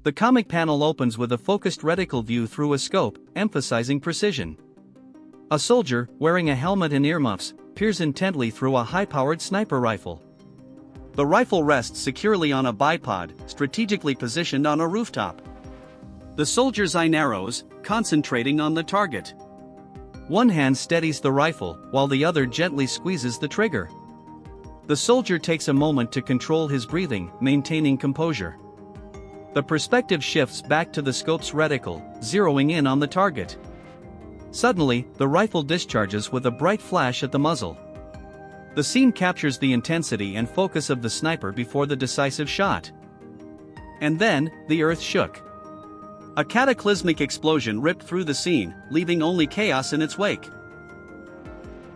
The comic panel opens with a focused reticle view through a scope, emphasizing precision. A soldier, wearing a helmet and earmuffs, peers intently through a high-powered sniper rifle. The rifle rests securely on a bipod, strategically positioned on a rooftop. The soldier's eye narrows, concentrating on the target. One hand steadies the rifle, while the other gently squeezes the trigger. The soldier takes a moment to control his breathing, maintaining composure. The perspective shifts back to the scope's reticle, zeroing in on the target. Suddenly, the rifle discharges with a bright flash at the muzzle. The scene captures the intensity and focus of the sniper before the decisive shot. And then, the earth shook. A cataclysmic explosion ripped through the scene, leaving only chaos in its wake.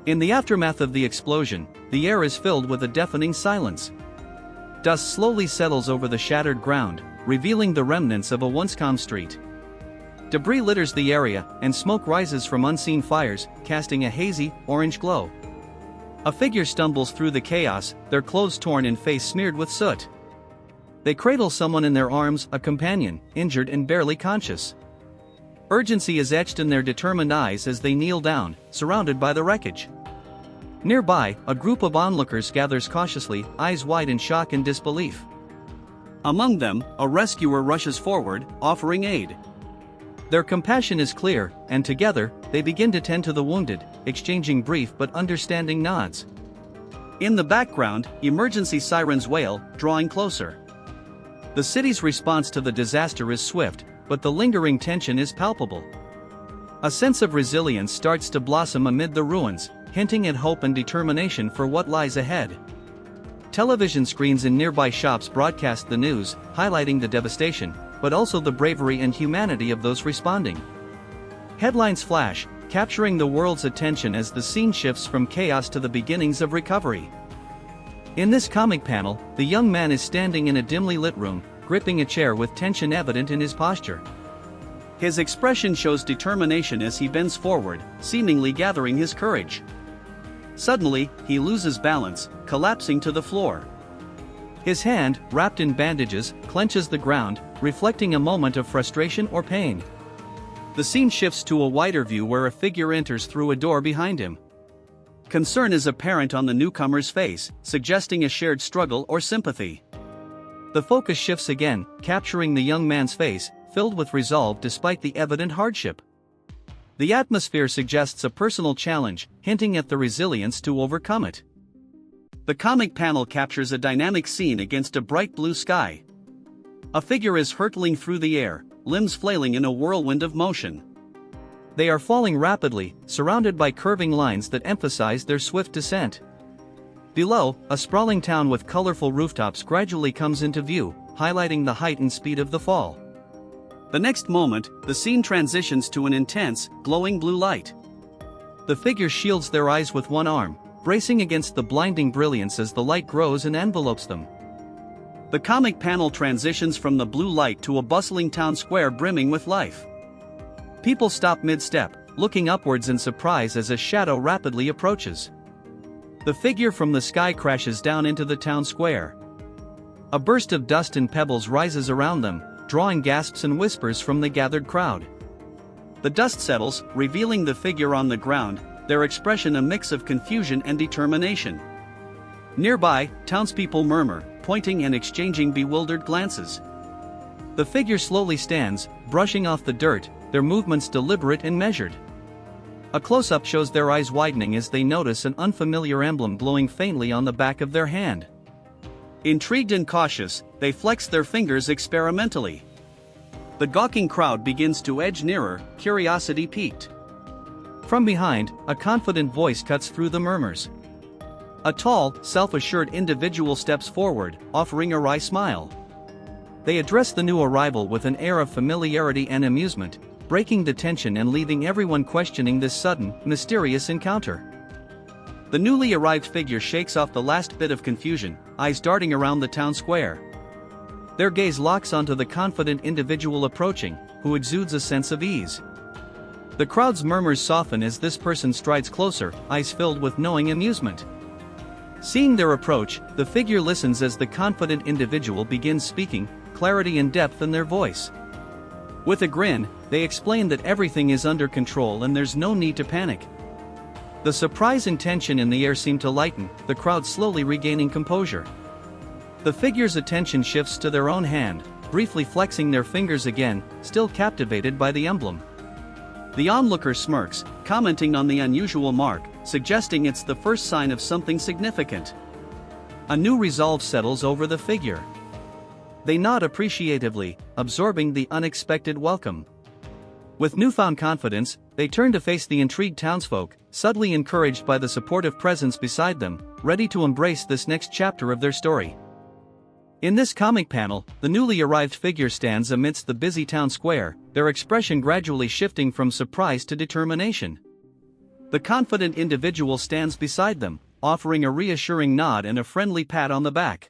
In the aftermath of the explosion, the air is filled with a deafening silence. Dust slowly settles over the shattered ground, revealing the remnants of a once calm street. Debris litters the area, and smoke rises from unseen fires, casting a hazy, orange glow. A figure stumbles through the chaos, their clothes torn and face smeared with soot. They cradle someone in their arms, a companion, injured and barely conscious. Urgency is etched in their determined eyes as they kneel down, surrounded by the wreckage. Nearby, a group of onlookers gathers cautiously, eyes wide in shock and disbelief. Among them, a rescuer rushes forward, offering aid. Their compassion is clear, and together, they begin to tend to the wounded, exchanging brief but understanding nods. In the background, emergency sirens wail, drawing closer. The city's response to the disaster is swift, but the lingering tension is palpable. A sense of resilience starts to blossom amid the ruins, hinting at hope and determination for what lies ahead. Television screens in nearby shops broadcast the news, highlighting the devastation, but also the bravery and humanity of those responding. Headlines flash, capturing the world's attention as the scene shifts from chaos to the beginnings of recovery. In this comic panel, the young man is standing in a dimly lit room, gripping a chair with tension evident in his posture. His expression shows determination as he bends forward, seemingly gathering his courage. Suddenly, he loses balance, collapsing to the floor. His hand, wrapped in bandages, clenches the ground, reflecting a moment of frustration or pain. The scene shifts to a wider view where a figure enters through a door behind him. Concern is apparent on the newcomer's face, suggesting a shared struggle or sympathy. The focus shifts again, capturing the young man's face, filled with resolve despite the evident hardship. The atmosphere suggests a personal challenge, hinting at the resilience to overcome it. The comic panel captures a dynamic scene against a bright blue sky. A figure is hurtling through the air, limbs flailing in a whirlwind of motion. They are falling rapidly, surrounded by curving lines that emphasize their swift descent. Below, a sprawling town with colorful rooftops gradually comes into view, highlighting the height and speed of the fall. The next moment, the scene transitions to an intense, glowing blue light. The figure shields their eyes with one arm, bracing against the blinding brilliance as the light grows and envelopes them. The comic panel transitions from the blue light to a bustling town square brimming with life. People stop mid-step, looking upwards in surprise as a shadow rapidly approaches. The figure from the sky crashes down into the town square. A burst of dust and pebbles rises around them, drawing gasps and whispers from the gathered crowd. The dust settles, revealing the figure on the ground, their expression a mix of confusion and determination. Nearby, townspeople murmur, pointing and exchanging bewildered glances. The figure slowly stands, brushing off the dirt, their movements deliberate and measured. A close-up shows their eyes widening as they notice an unfamiliar emblem glowing faintly on the back of their hand. Intrigued and cautious, they flex their fingers experimentally. The gawking crowd begins to edge nearer, curiosity piqued. From behind, a confident voice cuts through the murmurs. A tall, self-assured individual steps forward, offering a wry smile. They address the new arrival with an air of familiarity and amusement, breaking the tension and leaving everyone questioning this sudden, mysterious encounter. The newly arrived figure shakes off the last bit of confusion, eyes darting around the town square. Their gaze locks onto the confident individual approaching, who exudes a sense of ease. The crowd's murmurs soften as this person strides closer, eyes filled with knowing amusement. Seeing their approach, the figure listens as the confident individual begins speaking, clarity and depth in their voice. With a grin, they explain that everything is under control and there's no need to panic. The surprise and tension in the air seem to lighten, the crowd slowly regaining composure. The figure's attention shifts to their own hand, briefly flexing their fingers again, still captivated by the emblem. The onlooker smirks, commenting on the unusual mark, suggesting it's the first sign of something significant. A new resolve settles over the figure. They nod appreciatively, absorbing the unexpected welcome. With newfound confidence, they turn to face the intrigued townsfolk, subtly encouraged by the supportive presence beside them, ready to embrace this next chapter of their story. In this comic panel, the newly arrived figure stands amidst the busy town square, their expression gradually shifting from surprise to determination. The confident individual stands beside them, offering a reassuring nod and a friendly pat on the back.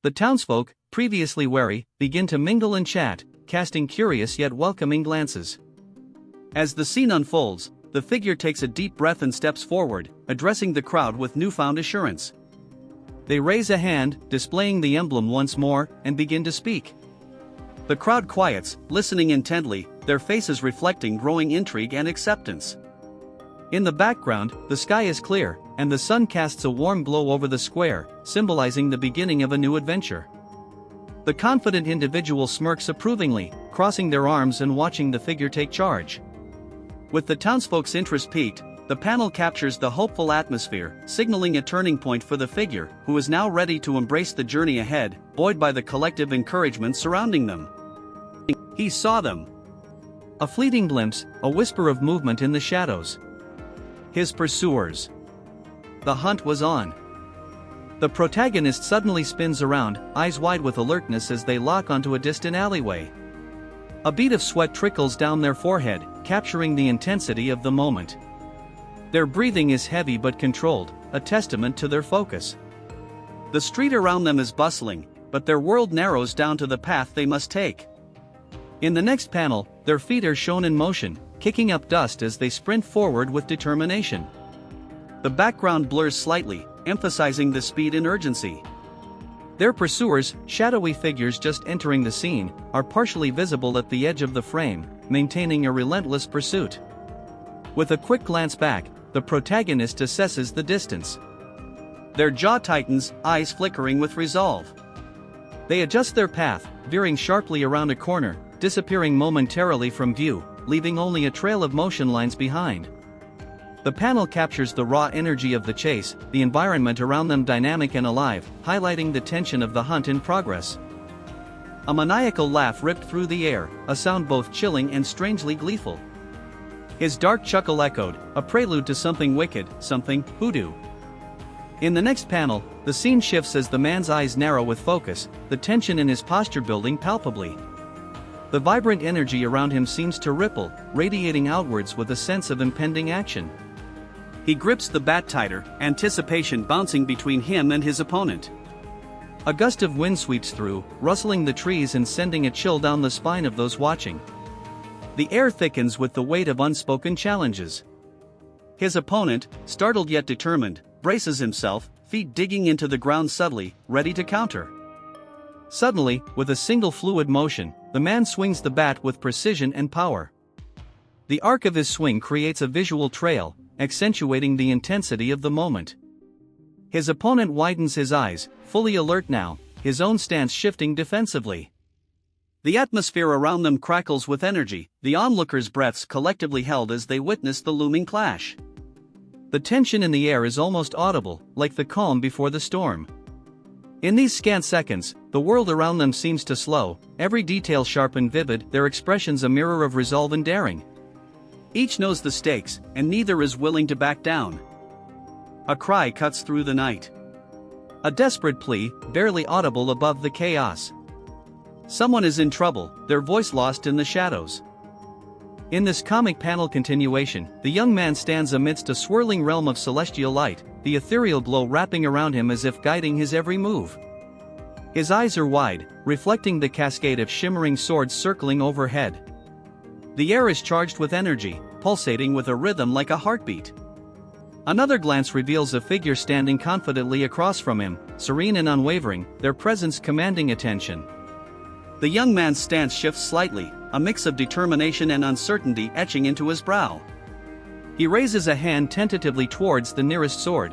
The townsfolk, previously wary, begin to mingle and chat, casting curious yet welcoming glances. As the scene unfolds, the figure takes a deep breath and steps forward, addressing the crowd with newfound assurance. They raise a hand, displaying the emblem once more, and begin to speak. The crowd quiets, listening intently, their faces reflecting growing intrigue and acceptance. In the background, the sky is clear, and the sun casts a warm glow over the square, symbolizing the beginning of a new adventure. The confident individual smirks approvingly, crossing their arms and watching the figure take charge. With the townsfolk's interest piqued, the panel captures the hopeful atmosphere, signaling a turning point for the figure, who is now ready to embrace the journey ahead, buoyed by the collective encouragement surrounding them. He saw them. A fleeting glimpse, a whisper of movement in the shadows. His pursuers. The hunt was on. The protagonist suddenly spins around, eyes wide with alertness as they lock onto a distant alleyway. A bead of sweat trickles down their forehead, capturing the intensity of the moment. Their breathing is heavy but controlled, a testament to their focus. The street around them is bustling, but their world narrows down to the path they must take. In the next panel, their feet are shown in motion, kicking up dust as they sprint forward with determination. The background blurs slightly, emphasizing the speed and urgency. Their pursuers, shadowy figures just entering the scene, are partially visible at the edge of the frame, maintaining a relentless pursuit. With a quick glance back, the protagonist assesses the distance. Their jaw tightens, eyes flickering with resolve. They adjust their path, veering sharply around a corner, disappearing momentarily from view, leaving only a trail of motion lines behind. The panel captures the raw energy of the chase, the environment around them dynamic and alive, highlighting the tension of the hunt in progress. A maniacal laugh ripped through the air, a sound both chilling and strangely gleeful. His dark chuckle echoed, a prelude to something wicked, something hoodoo. In the next panel, the scene shifts as the man's eyes narrow with focus, the tension in his posture building palpably. The vibrant energy around him seems to ripple, radiating outwards with a sense of impending action. He grips the bat tighter, anticipation bouncing between him and his opponent. A gust of wind sweeps through, rustling the trees and sending a chill down the spine of those watching. The air thickens with the weight of unspoken challenges. His opponent, startled yet determined, braces himself, feet digging into the ground subtly, ready to counter. Suddenly, with a single fluid motion, the man swings the bat with precision and power. The arc of his swing creates a visual trail, accentuating the intensity of the moment. His opponent widens his eyes, fully alert now, his own stance shifting defensively. The atmosphere around them crackles with energy, the onlookers' breaths collectively held as they witness the looming clash. The tension in the air is almost audible, like the calm before the storm. In these scant seconds, the world around them seems to slow, every detail sharp and vivid, their expressions a mirror of resolve and daring. Each knows the stakes, and neither is willing to back down. A cry cuts through the night. A desperate plea, barely audible above the chaos. Someone is in trouble, their voice lost in the shadows. In this comic panel continuation, the young man stands amidst a swirling realm of celestial light, the ethereal glow wrapping around him as if guiding his every move. His eyes are wide, reflecting the cascade of shimmering swords circling overhead. The air is charged with energy, pulsating with a rhythm like a heartbeat. Another glance reveals a figure standing confidently across from him, serene and unwavering, their presence commanding attention. The young man's stance shifts slightly, a mix of determination and uncertainty etching into his brow. He raises a hand tentatively towards the nearest sword.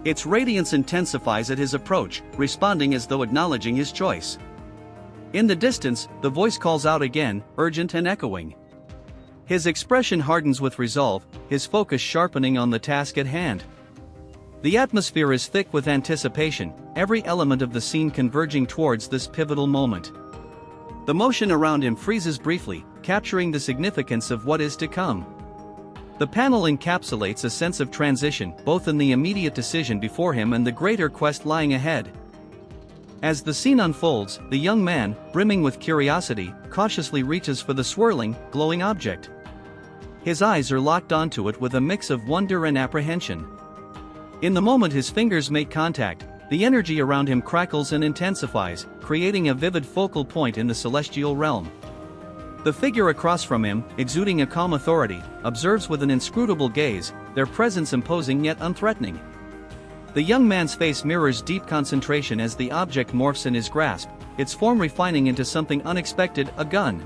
Its radiance intensifies at his approach, responding as though acknowledging his choice. In the distance, the voice calls out again, urgent and echoing. His expression hardens with resolve, his focus sharpening on the task at hand. The atmosphere is thick with anticipation, every element of the scene converging towards this pivotal moment. The motion around him freezes briefly, capturing the significance of what is to come. The panel encapsulates a sense of transition, both in the immediate decision before him and the greater quest lying ahead. As the scene unfolds, the young man, brimming with curiosity, cautiously reaches for the swirling, glowing object. His eyes are locked onto it with a mix of wonder and apprehension. In the moment his fingers make contact, the energy around him crackles and intensifies, creating a vivid focal point in the celestial realm. The figure across from him, exuding a calm authority, observes with an inscrutable gaze, their presence imposing yet unthreatening. The young man's face mirrors deep concentration as the object morphs in his grasp, its form refining into something unexpected, a gun.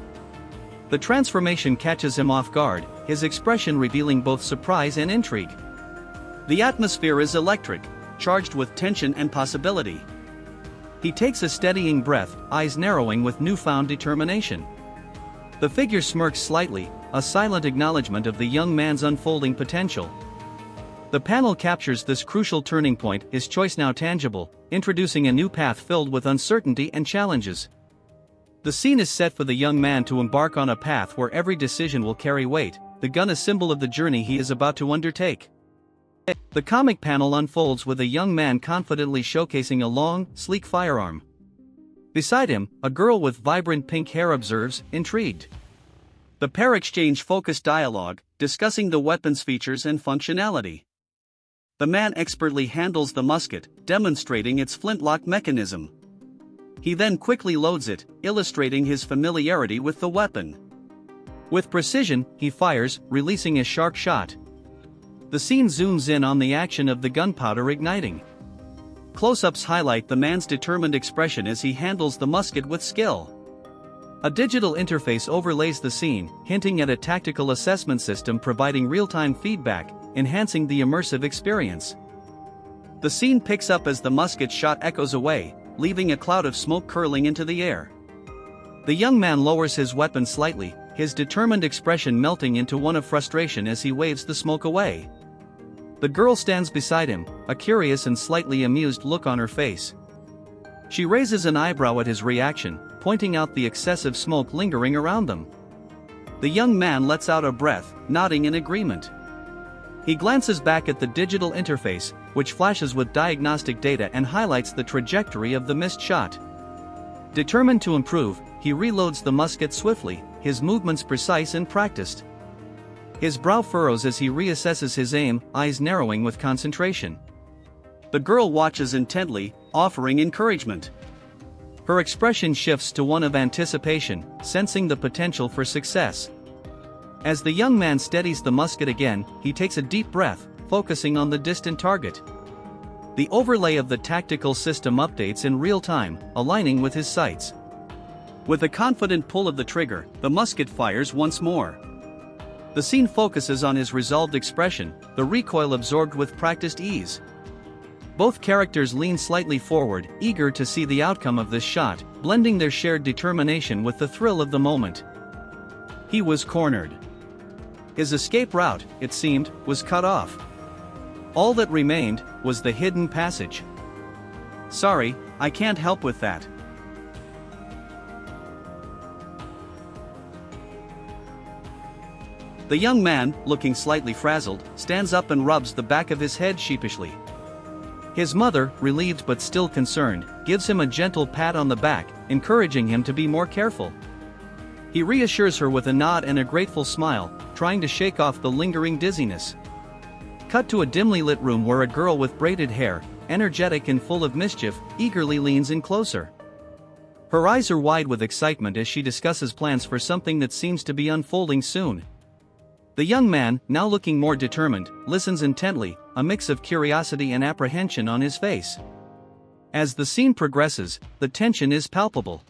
The transformation catches him off guard, his expression revealing both surprise and intrigue. The atmosphere is electric, charged with tension and possibility. He takes a steadying breath, eyes narrowing with newfound determination. The figure smirks slightly, a silent acknowledgement of the young man's unfolding potential. The panel captures this crucial turning point, his choice now tangible, introducing a new path filled with uncertainty and challenges. The scene is set for the young man to embark on a path where every decision will carry weight, the gun a symbol of the journey he is about to undertake. The comic panel unfolds with a young man confidently showcasing a long, sleek firearm. Beside him, a girl with vibrant pink hair observes, intrigued. The pair exchange focused dialogue, discussing the weapon's features and functionality. The man expertly handles the musket, demonstrating its flintlock mechanism. He then quickly loads it, illustrating his familiarity with the weapon. With precision, he fires, releasing a sharp shot. The scene zooms in on the action of the gunpowder igniting. Close-ups highlight the man's determined expression as he handles the musket with skill. A digital interface overlays the scene, hinting at a tactical assessment system providing real-time feedback, enhancing the immersive experience. The scene picks up as the musket shot echoes away, leaving a cloud of smoke curling into the air. The young man lowers his weapon slightly, his determined expression melting into one of frustration as he waves the smoke away. The girl stands beside him, a curious and slightly amused look on her face. She raises an eyebrow at his reaction, pointing out the excessive smoke lingering around them. The young man lets out a breath, nodding in agreement. He glances back at the digital interface, which flashes with diagnostic data and highlights the trajectory of the missed shot. Determined to improve, he reloads the musket swiftly, his movements precise and practiced. His brow furrows as he reassesses his aim, eyes narrowing with concentration. The girl watches intently, offering encouragement. Her expression shifts to one of anticipation, sensing the potential for success. As the young man steadies the musket again, he takes a deep breath, focusing on the distant target. The overlay of the tactical system updates in real time, aligning with his sights. With a confident pull of the trigger, the musket fires once more. The scene focuses on his resolved expression, the recoil absorbed with practiced ease. Both characters lean slightly forward, eager to see the outcome of this shot, blending their shared determination with the thrill of the moment. He was cornered. His escape route, it seemed, was cut off. All that remained was the hidden passage. "Sorry, I can't help with that." The young man, looking slightly frazzled, stands up and rubs the back of his head sheepishly. His mother, relieved but still concerned, gives him a gentle pat on the back, encouraging him to be more careful. He reassures her with a nod and a grateful smile, trying to shake off the lingering dizziness. Cut to a dimly lit room where a girl with braided hair, energetic and full of mischief, eagerly leans in closer. Her eyes are wide with excitement as she discusses plans for something that seems to be unfolding soon. The young man, now looking more determined, listens intently, a mix of curiosity and apprehension on his face. As the scene progresses, the tension is palpable.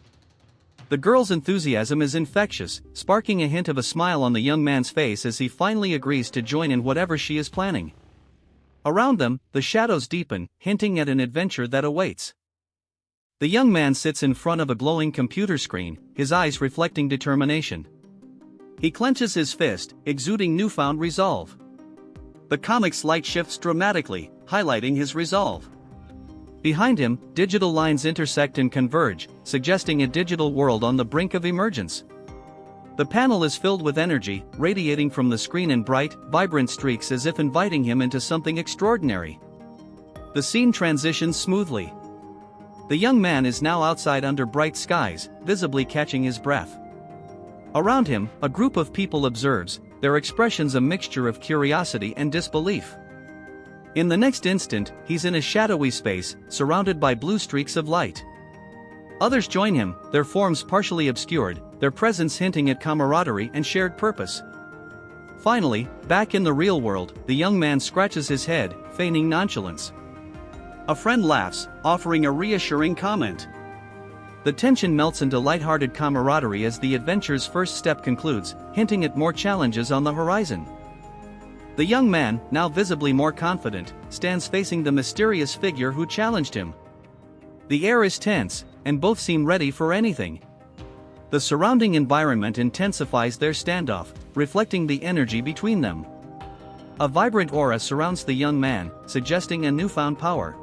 The girl's enthusiasm is infectious, sparking a hint of a smile on the young man's face as he finally agrees to join in whatever she is planning. Around them, the shadows deepen, hinting at an adventure that awaits. The young man sits in front of a glowing computer screen, his eyes reflecting determination. He clenches his fist, exuding newfound resolve. The comic's light shifts dramatically, highlighting his resolve. Behind him, digital lines intersect and converge, suggesting a digital world on the brink of emergence. The panel is filled with energy, radiating from the screen in bright, vibrant streaks as if inviting him into something extraordinary. The scene transitions smoothly. The young man is now outside under bright skies, visibly catching his breath. Around him, a group of people observes, their expressions a mixture of curiosity and disbelief. In the next instant, he's in a shadowy space, surrounded by blue streaks of light. Others join him, their forms partially obscured, their presence hinting at camaraderie and shared purpose. Finally, back in the real world, the young man scratches his head, feigning nonchalance. A friend laughs, offering a reassuring comment. The tension melts into lighthearted camaraderie as the adventure's first step concludes, hinting at more challenges on the horizon. The young man, now visibly more confident, stands facing the mysterious figure who challenged him. The air is tense, and both seem ready for anything. The surrounding environment intensifies their standoff, reflecting the energy between them. A vibrant aura surrounds the young man, suggesting a newfound power.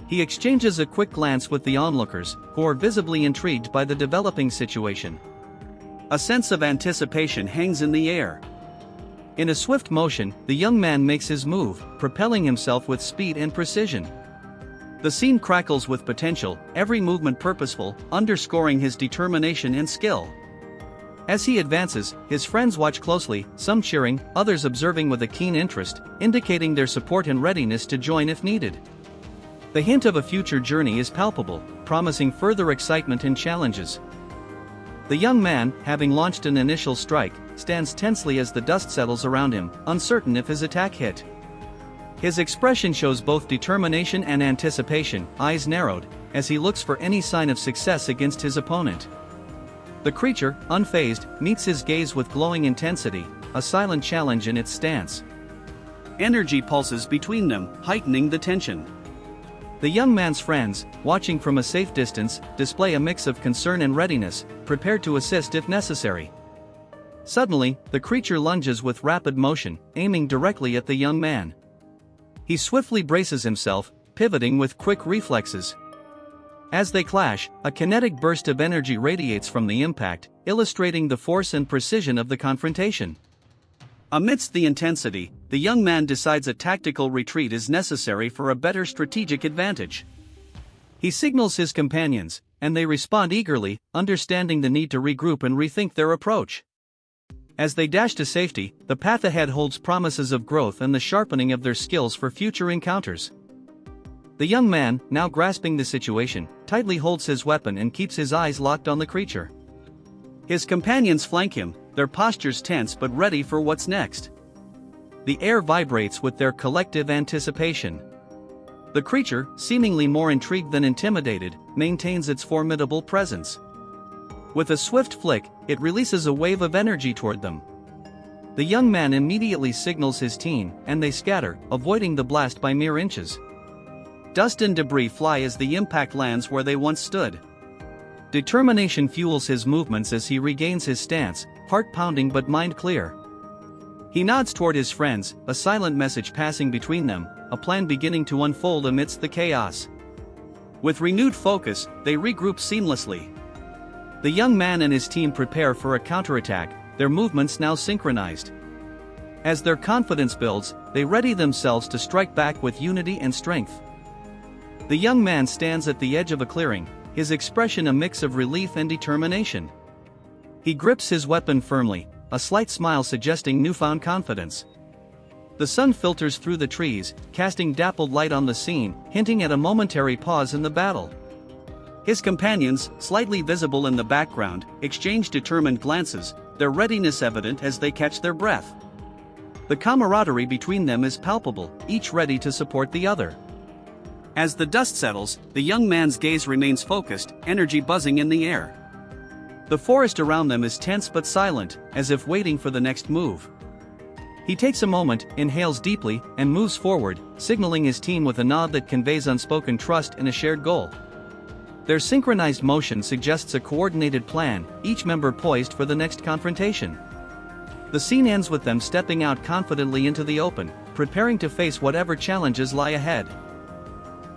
He exchanges a quick glance with the onlookers, who are visibly intrigued by the developing situation. A sense of anticipation hangs in the air. In a swift motion, the young man makes his move, propelling himself with speed and precision. The scene crackles with potential, every movement purposeful, underscoring his determination and skill. As he advances, his friends watch closely, some cheering, others observing with a keen interest, indicating their support and readiness to join if needed. The hint of a future journey is palpable, promising further excitement and challenges. The young man, having launched an initial strike, stands tensely as the dust settles around him, uncertain if his attack hit. His expression shows both determination and anticipation, eyes narrowed, as he looks for any sign of success against his opponent. The creature, unfazed, meets his gaze with glowing intensity, a silent challenge in its stance. Energy pulses between them, heightening the tension. The young man's friends, watching from a safe distance, display a mix of concern and readiness, prepared to assist if necessary. Suddenly, the creature lunges with rapid motion, aiming directly at the young man. He swiftly braces himself, pivoting with quick reflexes. As they clash, a kinetic burst of energy radiates from the impact, illustrating the force and precision of the confrontation. Amidst the intensity, the young man decides a tactical retreat is necessary for a better strategic advantage. He signals his companions, and they respond eagerly, understanding the need to regroup and rethink their approach. As they dash to safety, the path ahead holds promises of growth and the sharpening of their skills for future encounters. The young man, now grasping the situation, tightly holds his weapon and keeps his eyes locked on the creature. His companions flank him, their postures tense but ready for what's next. The air vibrates with their collective anticipation. The creature, seemingly more intrigued than intimidated, maintains its formidable presence. With a swift flick, it releases a wave of energy toward them. The young man immediately signals his team, and they scatter, avoiding the blast by mere inches. Dust and debris fly as the impact lands where they once stood. Determination fuels his movements as he regains his stance, heart pounding but mind clear. He nods toward his friends, a silent message passing between them, a plan beginning to unfold amidst the chaos. With renewed focus, they regroup seamlessly. The young man and his team prepare for a counterattack, their movements now synchronized. As their confidence builds, they ready themselves to strike back with unity and strength. The young man stands at the edge of a clearing, his expression a mix of relief and determination. He grips his weapon firmly, a slight smile suggesting newfound confidence. The sun filters through the trees, casting dappled light on the scene, hinting at a momentary pause in the battle. His companions, slightly visible in the background, exchange determined glances, their readiness evident as they catch their breath. The camaraderie between them is palpable, each ready to support the other. As the dust settles, the young man's gaze remains focused, energy buzzing in the air. The forest around them is tense but silent, as if waiting for the next move. He takes a moment, inhales deeply, and moves forward, signaling his team with a nod that conveys unspoken trust and a shared goal. Their synchronized motion suggests a coordinated plan, each member poised for the next confrontation. The scene ends with them stepping out confidently into the open, preparing to face whatever challenges lie ahead.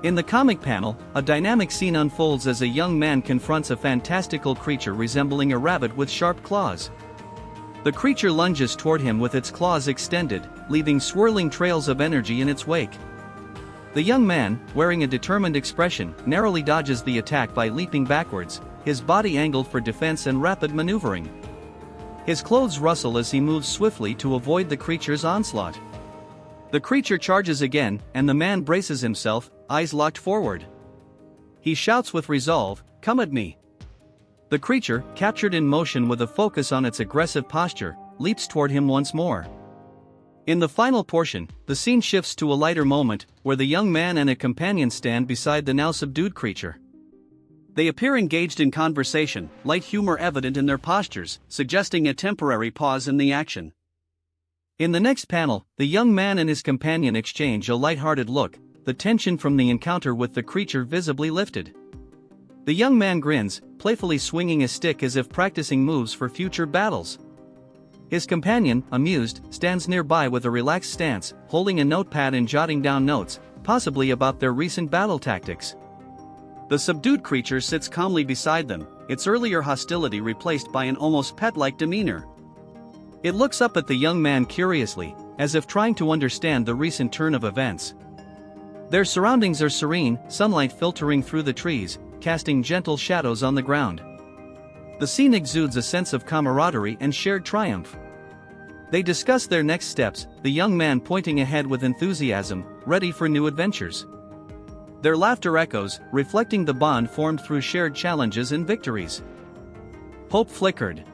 In the comic panel, a dynamic scene unfolds as a young man confronts a fantastical creature resembling a rabbit with sharp claws. The creature lunges toward him with its claws extended, leaving swirling trails of energy in its wake. The young man, wearing a determined expression, narrowly dodges the attack by leaping backwards, his body angled for defense and rapid maneuvering. His clothes rustle as he moves swiftly to avoid the creature's onslaught. The creature charges again, and the man braces himself, eyes locked forward. He shouts with resolve, "Come at me!" The creature, captured in motion with a focus on its aggressive posture, leaps toward him once more. In the final portion, the scene shifts to a lighter moment, where the young man and a companion stand beside the now subdued creature. They appear engaged in conversation, light humor evident in their postures, suggesting a temporary pause in the action. In the next panel, the young man and his companion exchange a light-hearted look, the tension from the encounter with the creature visibly lifted. The young man grins, playfully swinging a stick as if practicing moves for future battles. His companion, amused, stands nearby with a relaxed stance, holding a notepad and jotting down notes, possibly about their recent battle tactics. The subdued creature sits calmly beside them, its earlier hostility replaced by an almost pet-like demeanor. It looks up at the young man curiously, as if trying to understand the recent turn of events. Their surroundings are serene, sunlight filtering through the trees, casting gentle shadows on the ground. The scene exudes a sense of camaraderie and shared triumph. They discuss their next steps, the young man pointing ahead with enthusiasm, ready for new adventures. Their laughter echoes, reflecting the bond formed through shared challenges and victories. Hope flickered.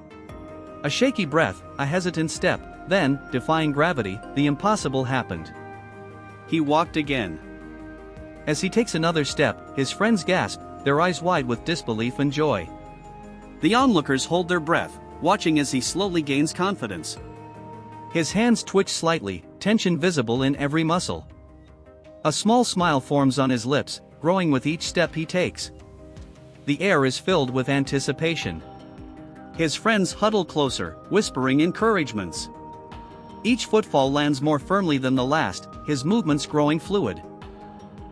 A shaky breath, a hesitant step, then, defying gravity, the impossible happened. He walked again. As he takes another step, his friends gasp, their eyes wide with disbelief and joy. The onlookers hold their breath, watching as he slowly gains confidence. His hands twitch slightly, tension visible in every muscle. A small smile forms on his lips, growing with each step he takes. The air is filled with anticipation. His friends huddle closer, whispering encouragements. Each footfall lands more firmly than the last, his movements growing fluid.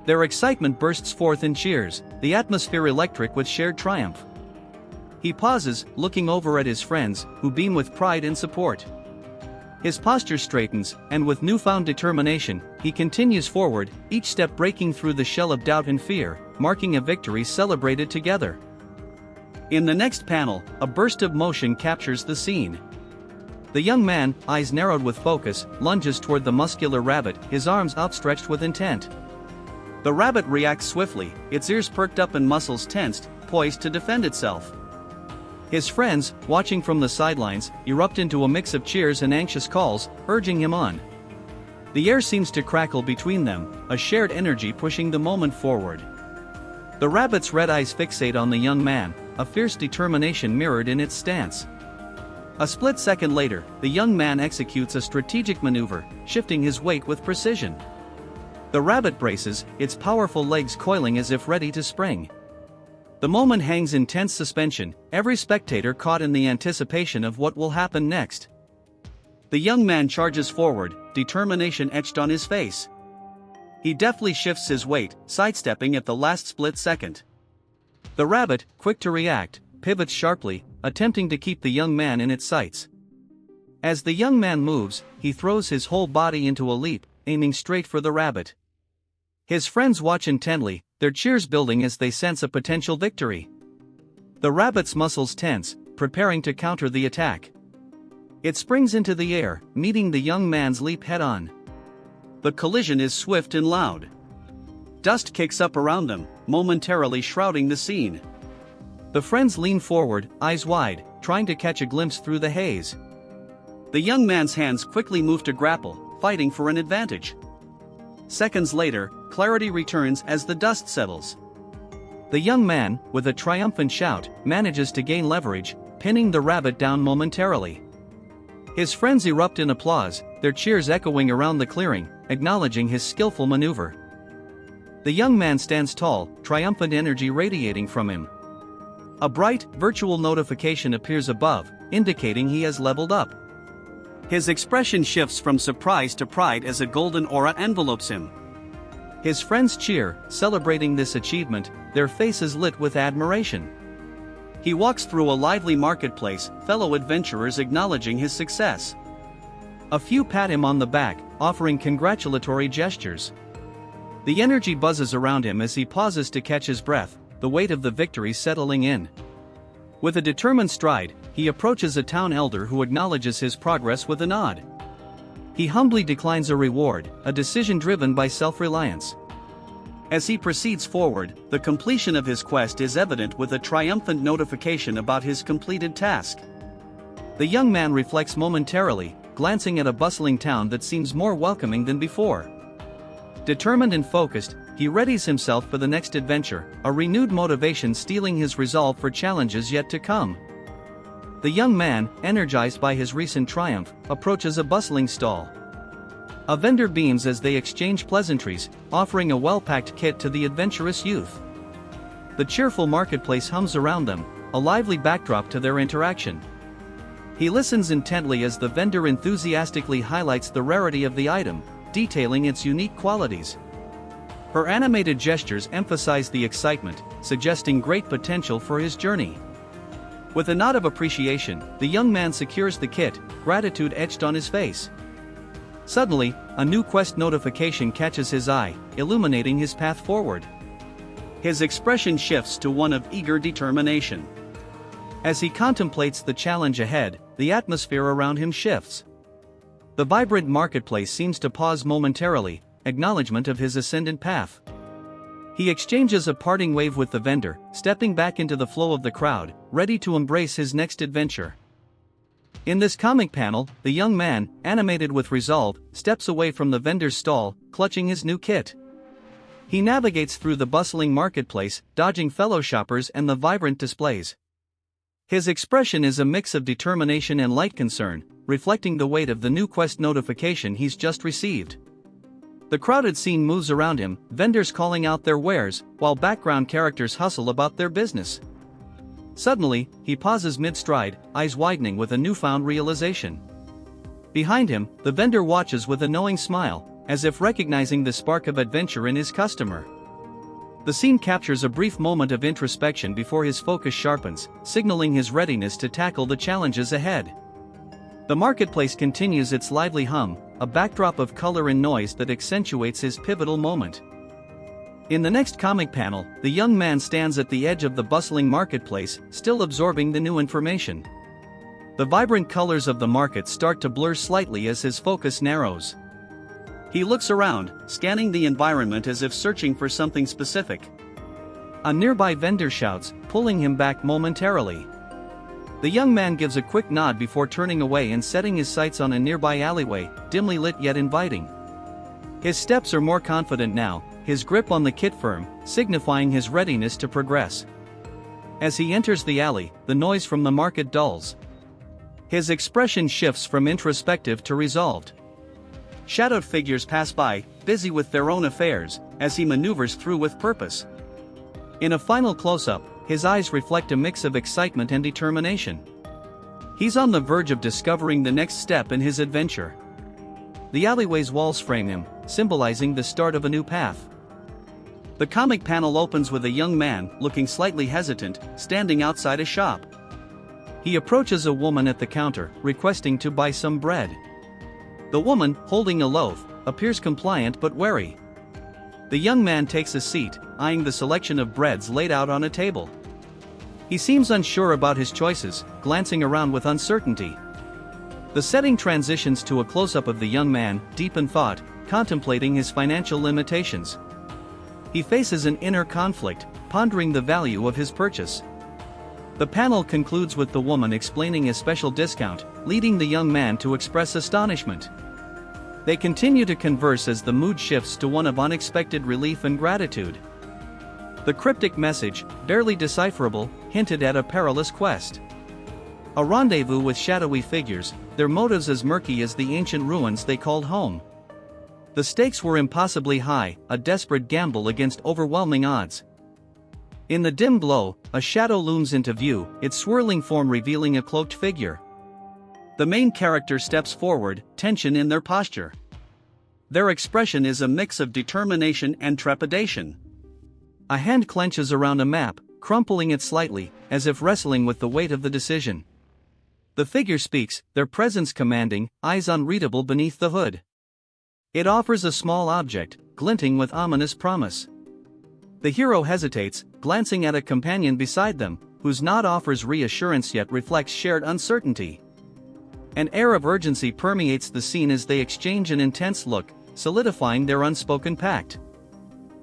Their excitement bursts forth in cheers, the atmosphere electric with shared triumph. He pauses, looking over at his friends, who beam with pride and support. His posture straightens, and with newfound determination, he continues forward, each step breaking through the shell of doubt and fear, marking a victory celebrated together. In the next panel, a burst of motion captures the scene. The young man, eyes narrowed with focus, lunges toward the muscular rabbit, his arms outstretched with intent. The rabbit reacts swiftly, its ears perked up and muscles tensed, poised to defend itself. His friends, watching from the sidelines, erupt into a mix of cheers and anxious calls, urging him on. The air seems to crackle between them, a shared energy pushing the moment forward. The rabbit's red eyes fixate on the young man, a fierce determination mirrored in its stance. A split second later, the young man executes a strategic maneuver, shifting his weight with precision. The rabbit braces, its powerful legs coiling as if ready to spring. The moment hangs in tense suspension, every spectator caught in the anticipation of what will happen next. The young man charges forward, determination etched on his face. He deftly shifts his weight, sidestepping at the last split second. The rabbit, quick to react, pivots sharply, attempting to keep the young man in its sights. As the young man moves, he throws his whole body into a leap, aiming straight for the rabbit. His friends watch intently, their cheers building as they sense a potential victory. The rabbit's muscles tense, preparing to counter the attack. It springs into the air, meeting the young man's leap head-on. The collision is swift and loud. Dust kicks up around them, momentarily shrouding the scene. The friends lean forward, eyes wide, trying to catch a glimpse through the haze. The young man's hands quickly move to grapple, fighting for an advantage. Seconds later, clarity returns as the dust settles. The young man, with a triumphant shout, manages to gain leverage, pinning the rabbit down momentarily. His friends erupt in applause, their cheers echoing around the clearing, acknowledging his skillful maneuver. The young man stands tall, triumphant energy radiating from him. A bright, virtual notification appears above, indicating he has leveled up. His expression shifts from surprise to pride as a golden aura envelopes him. His friends cheer, celebrating this achievement, their faces lit with admiration. He walks through a lively marketplace, fellow adventurers acknowledging his success. A few pat him on the back, offering congratulatory gestures. The energy buzzes around him as he pauses to catch his breath, the weight of the victory settling in. With a determined stride, he approaches a town elder who acknowledges his progress with a nod. He humbly declines a reward, a decision driven by self-reliance. As he proceeds forward, the completion of his quest is evident with a triumphant notification about his completed task. The young man reflects momentarily, glancing at a bustling town that seems more welcoming than before. Determined and focused, he readies himself for the next adventure, a renewed motivation steeling his resolve for challenges yet to come. The young man, energized by his recent triumph, approaches a bustling stall. A vendor beams as they exchange pleasantries, offering a well-packed kit to the adventurous youth. The cheerful marketplace hums around them, a lively backdrop to their interaction. He listens intently as the vendor enthusiastically highlights the rarity of the item, detailing its unique qualities. Her animated gestures emphasize the excitement, suggesting great potential for his journey. With a nod of appreciation, the young man secures the kit, gratitude etched on his face. Suddenly, a new quest notification catches his eye, illuminating his path forward. His expression shifts to one of eager determination. As he contemplates the challenge ahead, the atmosphere around him shifts. The vibrant marketplace seems to pause momentarily, acknowledgement of his ascendant path. He exchanges a parting wave with the vendor, stepping back into the flow of the crowd, ready to embrace his next adventure. In this comic panel, the young man, animated with resolve, steps away from the vendor's stall, clutching his new kit. He navigates through the bustling marketplace, dodging fellow shoppers and the vibrant displays. His expression is a mix of determination and light concern, reflecting the weight of the new quest notification he's just received. The crowded scene moves around him, vendors calling out their wares, while background characters hustle about their business. Suddenly, he pauses mid-stride, eyes widening with a newfound realization. Behind him, the vendor watches with a knowing smile, as if recognizing the spark of adventure in his customer. The scene captures a brief moment of introspection before his focus sharpens, signaling his readiness to tackle the challenges ahead. The marketplace continues its lively hum, a backdrop of color and noise that accentuates his pivotal moment. In the next comic panel, the young man stands at the edge of the bustling marketplace, still absorbing the new information. The vibrant colors of the market start to blur slightly as his focus narrows. He looks around, scanning the environment as if searching for something specific. A nearby vendor shouts, pulling him back momentarily. The young man gives a quick nod before turning away and setting his sights on a nearby alleyway, dimly lit yet inviting. His steps are more confident now, his grip on the kit firm, signifying his readiness to progress. As he enters the alley, the noise from the market dulls. His expression shifts from introspective to resolved. Shadowed figures pass by, busy with their own affairs, as he maneuvers through with purpose. In a final close-up, his eyes reflect a mix of excitement and determination. He's on the verge of discovering the next step in his adventure. The alleyway's walls frame him, symbolizing the start of a new path. The comic panel opens with a young man, looking slightly hesitant, standing outside a shop. He approaches a woman at the counter, requesting to buy some bread. The woman, holding a loaf, appears compliant but wary. The young man takes a seat, eyeing the selection of breads laid out on a table. He seems unsure about his choices, glancing around with uncertainty. The setting transitions to a close-up of the young man, deep in thought, contemplating his financial limitations. He faces an inner conflict, pondering the value of his purchase. The panel concludes with the woman explaining a special discount, leading the young man to express astonishment. They continue to converse as the mood shifts to one of unexpected relief and gratitude. The cryptic message, barely decipherable, hinted at a perilous quest. A rendezvous with shadowy figures, their motives as murky as the ancient ruins they called home. The stakes were impossibly high, a desperate gamble against overwhelming odds. In the dim glow, a shadow looms into view, its swirling form revealing a cloaked figure. The main character steps forward, tension in their posture. Their expression is a mix of determination and trepidation. A hand clenches around a map, crumpling it slightly, as if wrestling with the weight of the decision. The figure speaks, their presence commanding, eyes unreadable beneath the hood. It offers a small object, glinting with ominous promise. The hero hesitates, glancing at a companion beside them, whose nod offers reassurance yet reflects shared uncertainty. An air of urgency permeates the scene as they exchange an intense look, solidifying their unspoken pact.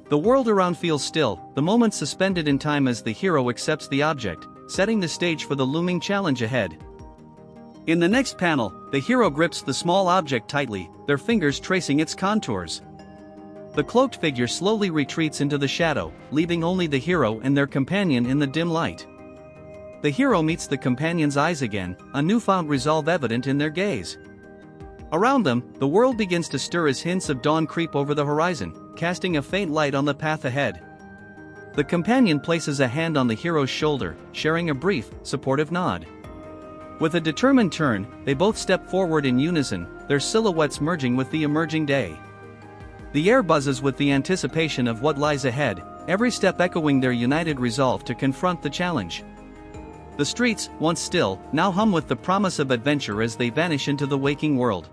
The world around feels still, the moment suspended in time as the hero accepts the object, setting the stage for the looming challenge ahead. In the next panel, the hero grips the small object tightly, their fingers tracing its contours. The cloaked figure slowly retreats into the shadow, leaving only the hero and their companion in the dim light. The hero meets the companion's eyes again, a newfound resolve evident in their gaze. Around them, the world begins to stir as hints of dawn creep over the horizon, casting a faint light on the path ahead. The companion places a hand on the hero's shoulder, sharing a brief, supportive nod. With a determined turn, they both step forward in unison, their silhouettes merging with the emerging day. The air buzzes with the anticipation of what lies ahead, every step echoing their united resolve to confront the challenge. The streets, once still, now hum with the promise of adventure as they vanish into the waking world.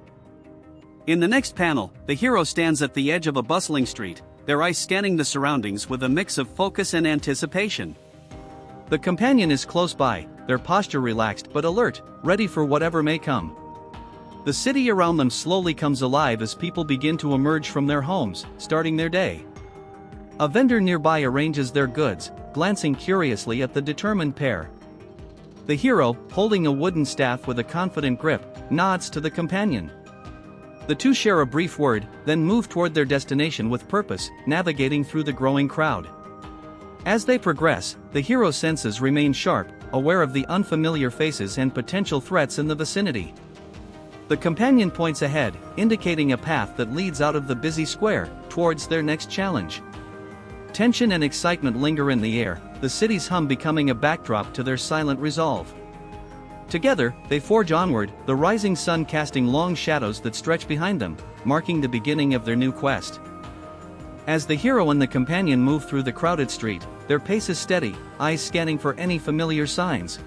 In the next panel, the hero stands at the edge of a bustling street, their eyes scanning the surroundings with a mix of focus and anticipation. The companion is close by, their posture relaxed but alert, ready for whatever may come. The city around them slowly comes alive as people begin to emerge from their homes, starting their day. A vendor nearby arranges their goods, glancing curiously at the determined pair. The hero, holding a wooden staff with a confident grip, nods to the companion. The two share a brief word, then move toward their destination with purpose, navigating through the growing crowd. As they progress, the hero's senses remain sharp, aware of the unfamiliar faces and potential threats in the vicinity. The companion points ahead, indicating a path that leads out of the busy square, towards their next challenge. Tension and excitement linger in the air, the city's hum becoming a backdrop to their silent resolve. Together, they forge onward, the rising sun casting long shadows that stretch behind them, marking the beginning of their new quest. As the hero and the companion move through the crowded street, their pace is steady, eyes scanning for any familiar signs.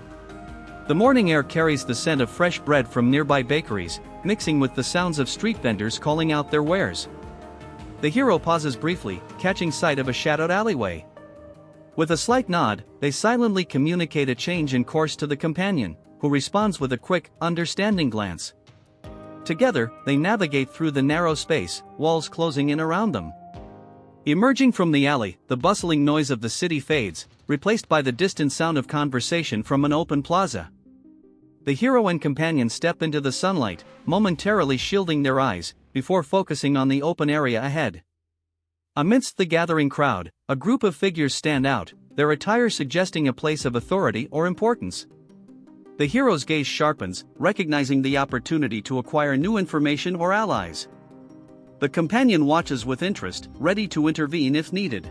The morning air carries the scent of fresh bread from nearby bakeries, mixing with the sounds of street vendors calling out their wares. The hero pauses briefly, catching sight of a shadowed alleyway. With a slight nod, they silently communicate a change in course to the companion, who responds with a quick, understanding glance. Together, they navigate through the narrow space, walls closing in around them. Emerging from the alley, the bustling noise of the city fades, replaced by the distant sound of conversation from an open plaza. The hero and companion step into the sunlight, momentarily shielding their eyes, before focusing on the open area ahead. Amidst the gathering crowd, a group of figures stand out, their attire suggesting a place of authority or importance. The hero's gaze sharpens, recognizing the opportunity to acquire new information or allies. The companion watches with interest, ready to intervene if needed.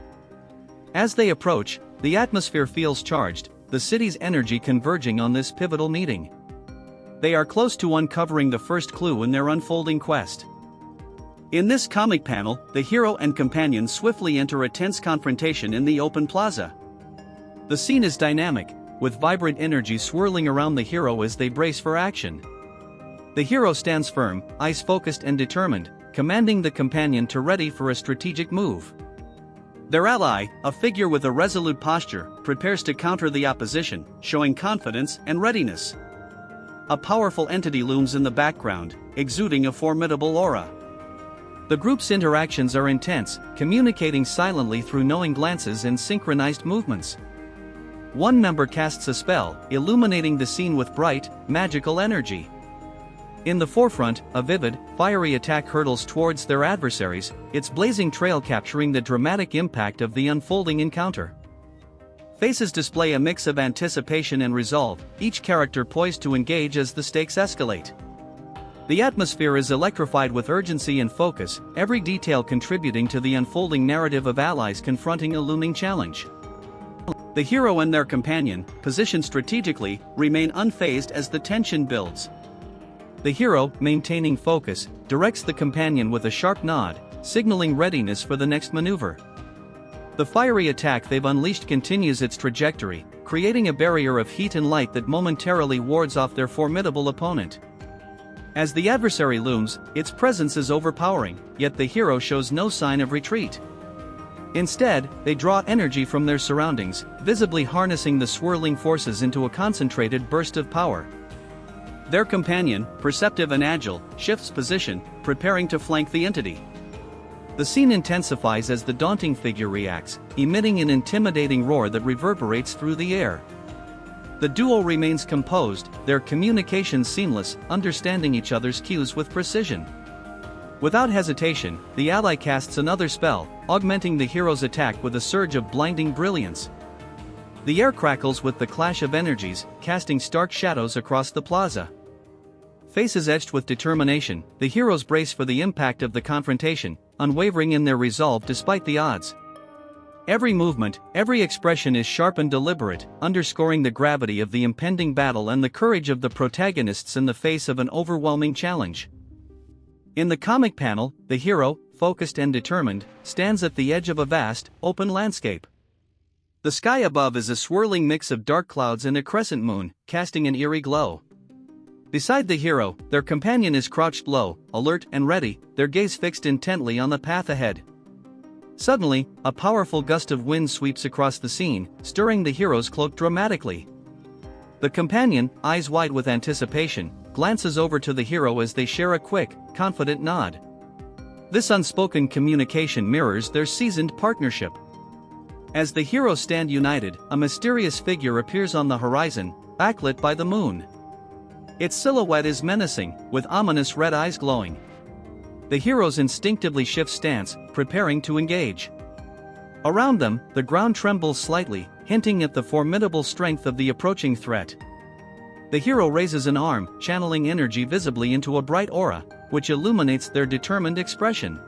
As they approach, the atmosphere feels charged, the city's energy converging on this pivotal meeting. They are close to uncovering the first clue in their unfolding quest. In this comic panel, the hero and companion swiftly enter a tense confrontation in the open plaza. The scene is dynamic, with vibrant energy swirling around the hero as they brace for action. The hero stands firm, eyes focused and determined, commanding the companion to ready for a strategic move. Their ally, a figure with a resolute posture, prepares to counter the opposition, showing confidence and readiness. A powerful entity looms in the background, exuding a formidable aura. The group's interactions are intense, communicating silently through knowing glances and synchronized movements. One member casts a spell, illuminating the scene with bright, magical energy. In the forefront, a vivid, fiery attack hurtles towards their adversaries, its blazing trail capturing the dramatic impact of the unfolding encounter. Faces display a mix of anticipation and resolve, each character poised to engage as the stakes escalate. The atmosphere is electrified with urgency and focus, every detail contributing to the unfolding narrative of allies confronting a looming challenge. The hero and their companion, positioned strategically, remain unfazed as the tension builds. The hero, maintaining focus, directs the companion with a sharp nod, signaling readiness for the next maneuver. The fiery attack they've unleashed continues its trajectory, creating a barrier of heat and light that momentarily wards off their formidable opponent. As the adversary looms, its presence is overpowering, yet the hero shows no sign of retreat. Instead, they draw energy from their surroundings, visibly harnessing the swirling forces into a concentrated burst of power. Their companion, perceptive and agile, shifts position, preparing to flank the entity. The scene intensifies as the daunting figure reacts, emitting an intimidating roar that reverberates through the air. The duo remains composed, their communication seamless, understanding each other's cues with precision. Without hesitation, the ally casts another spell, augmenting the hero's attack with a surge of blinding brilliance. The air crackles with the clash of energies, casting stark shadows across the plaza. Faces etched with determination, the heroes brace for the impact of the confrontation, unwavering in their resolve despite the odds. Every movement, every expression is sharp and deliberate, underscoring the gravity of the impending battle and the courage of the protagonists in the face of an overwhelming challenge. In the comic panel, the hero, focused and determined, stands at the edge of a vast, open landscape. The sky above is a swirling mix of dark clouds and a crescent moon, casting an eerie glow. Beside the hero, their companion is crouched low, alert and ready, their gaze fixed intently on the path ahead. Suddenly, a powerful gust of wind sweeps across the scene, stirring the hero's cloak dramatically. The companion, eyes wide with anticipation, glances over to the hero as they share a quick, confident nod. This unspoken communication mirrors their seasoned partnership. As the heroes stand united, a mysterious figure appears on the horizon, backlit by the moon. Its silhouette is menacing, with ominous red eyes glowing. The heroes instinctively shift stance, preparing to engage. Around them, the ground trembles slightly, hinting at the formidable strength of the approaching threat. The hero raises an arm, channeling energy visibly into a bright aura, which illuminates their determined expression.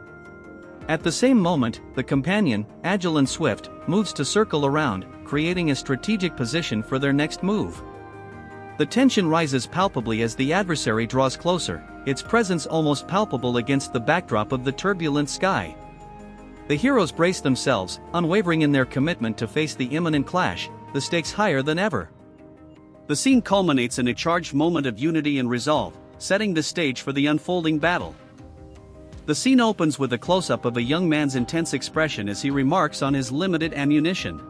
At the same moment, the companion, agile and swift, moves to circle around, creating a strategic position for their next move. The tension rises palpably as the adversary draws closer, its presence almost palpable against the backdrop of the turbulent sky. The heroes brace themselves, unwavering in their commitment to face the imminent clash, the stakes higher than ever. The scene culminates in a charged moment of unity and resolve, setting the stage for the unfolding battle. The scene opens with a close-up of a young man's intense expression as he remarks on his limited ammunition.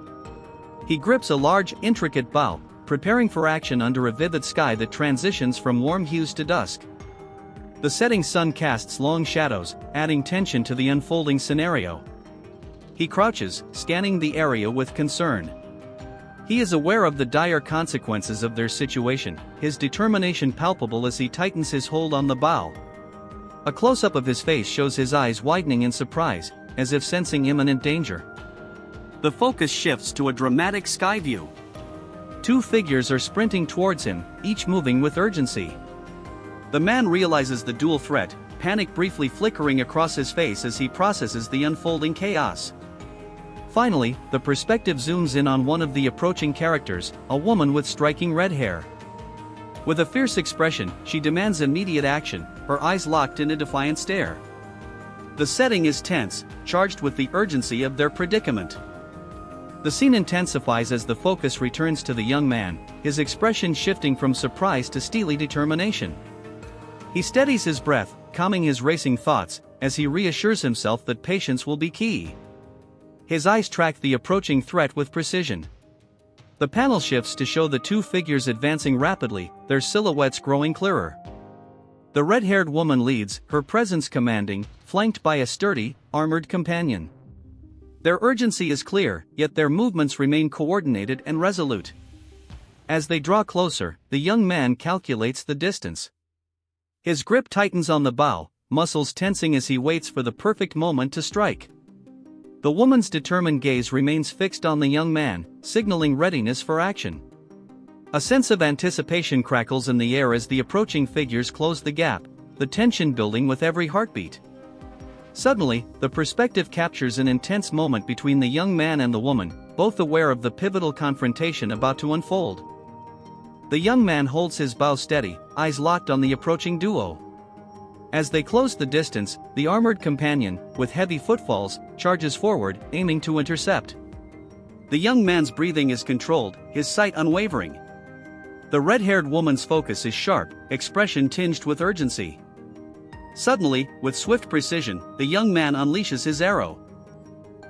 He grips a large, intricate bow, preparing for action under a vivid sky that transitions from warm hues to dusk. The setting sun casts long shadows, adding tension to the unfolding scenario. He crouches, scanning the area with concern. He is aware of the dire consequences of their situation, his determination palpable as he tightens his hold on the bow. A close-up of his face shows his eyes widening in surprise, as if sensing imminent danger. The focus shifts to a dramatic sky view. Two figures are sprinting towards him, each moving with urgency. The man realizes the dual threat, panic briefly flickering across his face as he processes the unfolding chaos. Finally, the perspective zooms in on one of the approaching characters, a woman with striking red hair. With a fierce expression, she demands immediate action, her eyes locked in a defiant stare. The setting is tense, charged with the urgency of their predicament. The scene intensifies as the focus returns to the young man, his expression shifting from surprise to steely determination. He steadies his breath, calming his racing thoughts, as he reassures himself that patience will be key. His eyes track the approaching threat with precision. The panel shifts to show the two figures advancing rapidly, their silhouettes growing clearer. The red-haired woman leads, her presence commanding, flanked by a sturdy, armored companion. Their urgency is clear, yet their movements remain coordinated and resolute. As they draw closer, the young man calculates the distance. His grip tightens on the bow, muscles tensing as he waits for the perfect moment to strike. The woman's determined gaze remains fixed on the young man, signaling readiness for action. A sense of anticipation crackles in the air as the approaching figures close the gap, the tension building with every heartbeat. Suddenly, the perspective captures an intense moment between the young man and the woman, both aware of the pivotal confrontation about to unfold. The young man holds his bow steady, eyes locked on the approaching duo. As they close the distance, the armored companion, with heavy footfalls, charges forward, aiming to intercept. The young man's breathing is controlled, his sight unwavering. The red-haired woman's focus is sharp, expression tinged with urgency. Suddenly, with swift precision, the young man unleashes his arrow.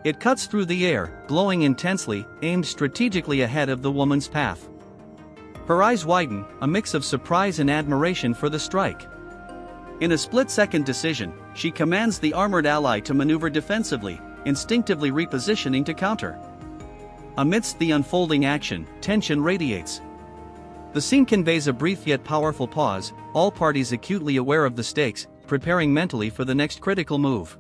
It cuts through the air, glowing intensely, aimed strategically ahead of the woman's path. Her eyes widen, a mix of surprise and admiration for the strike. In a split-second decision, she commands the armored ally to maneuver defensively, instinctively repositioning to counter. Amidst the unfolding action, tension radiates. The scene conveys a brief yet powerful pause, all parties acutely aware of the stakes, preparing mentally for the next critical move.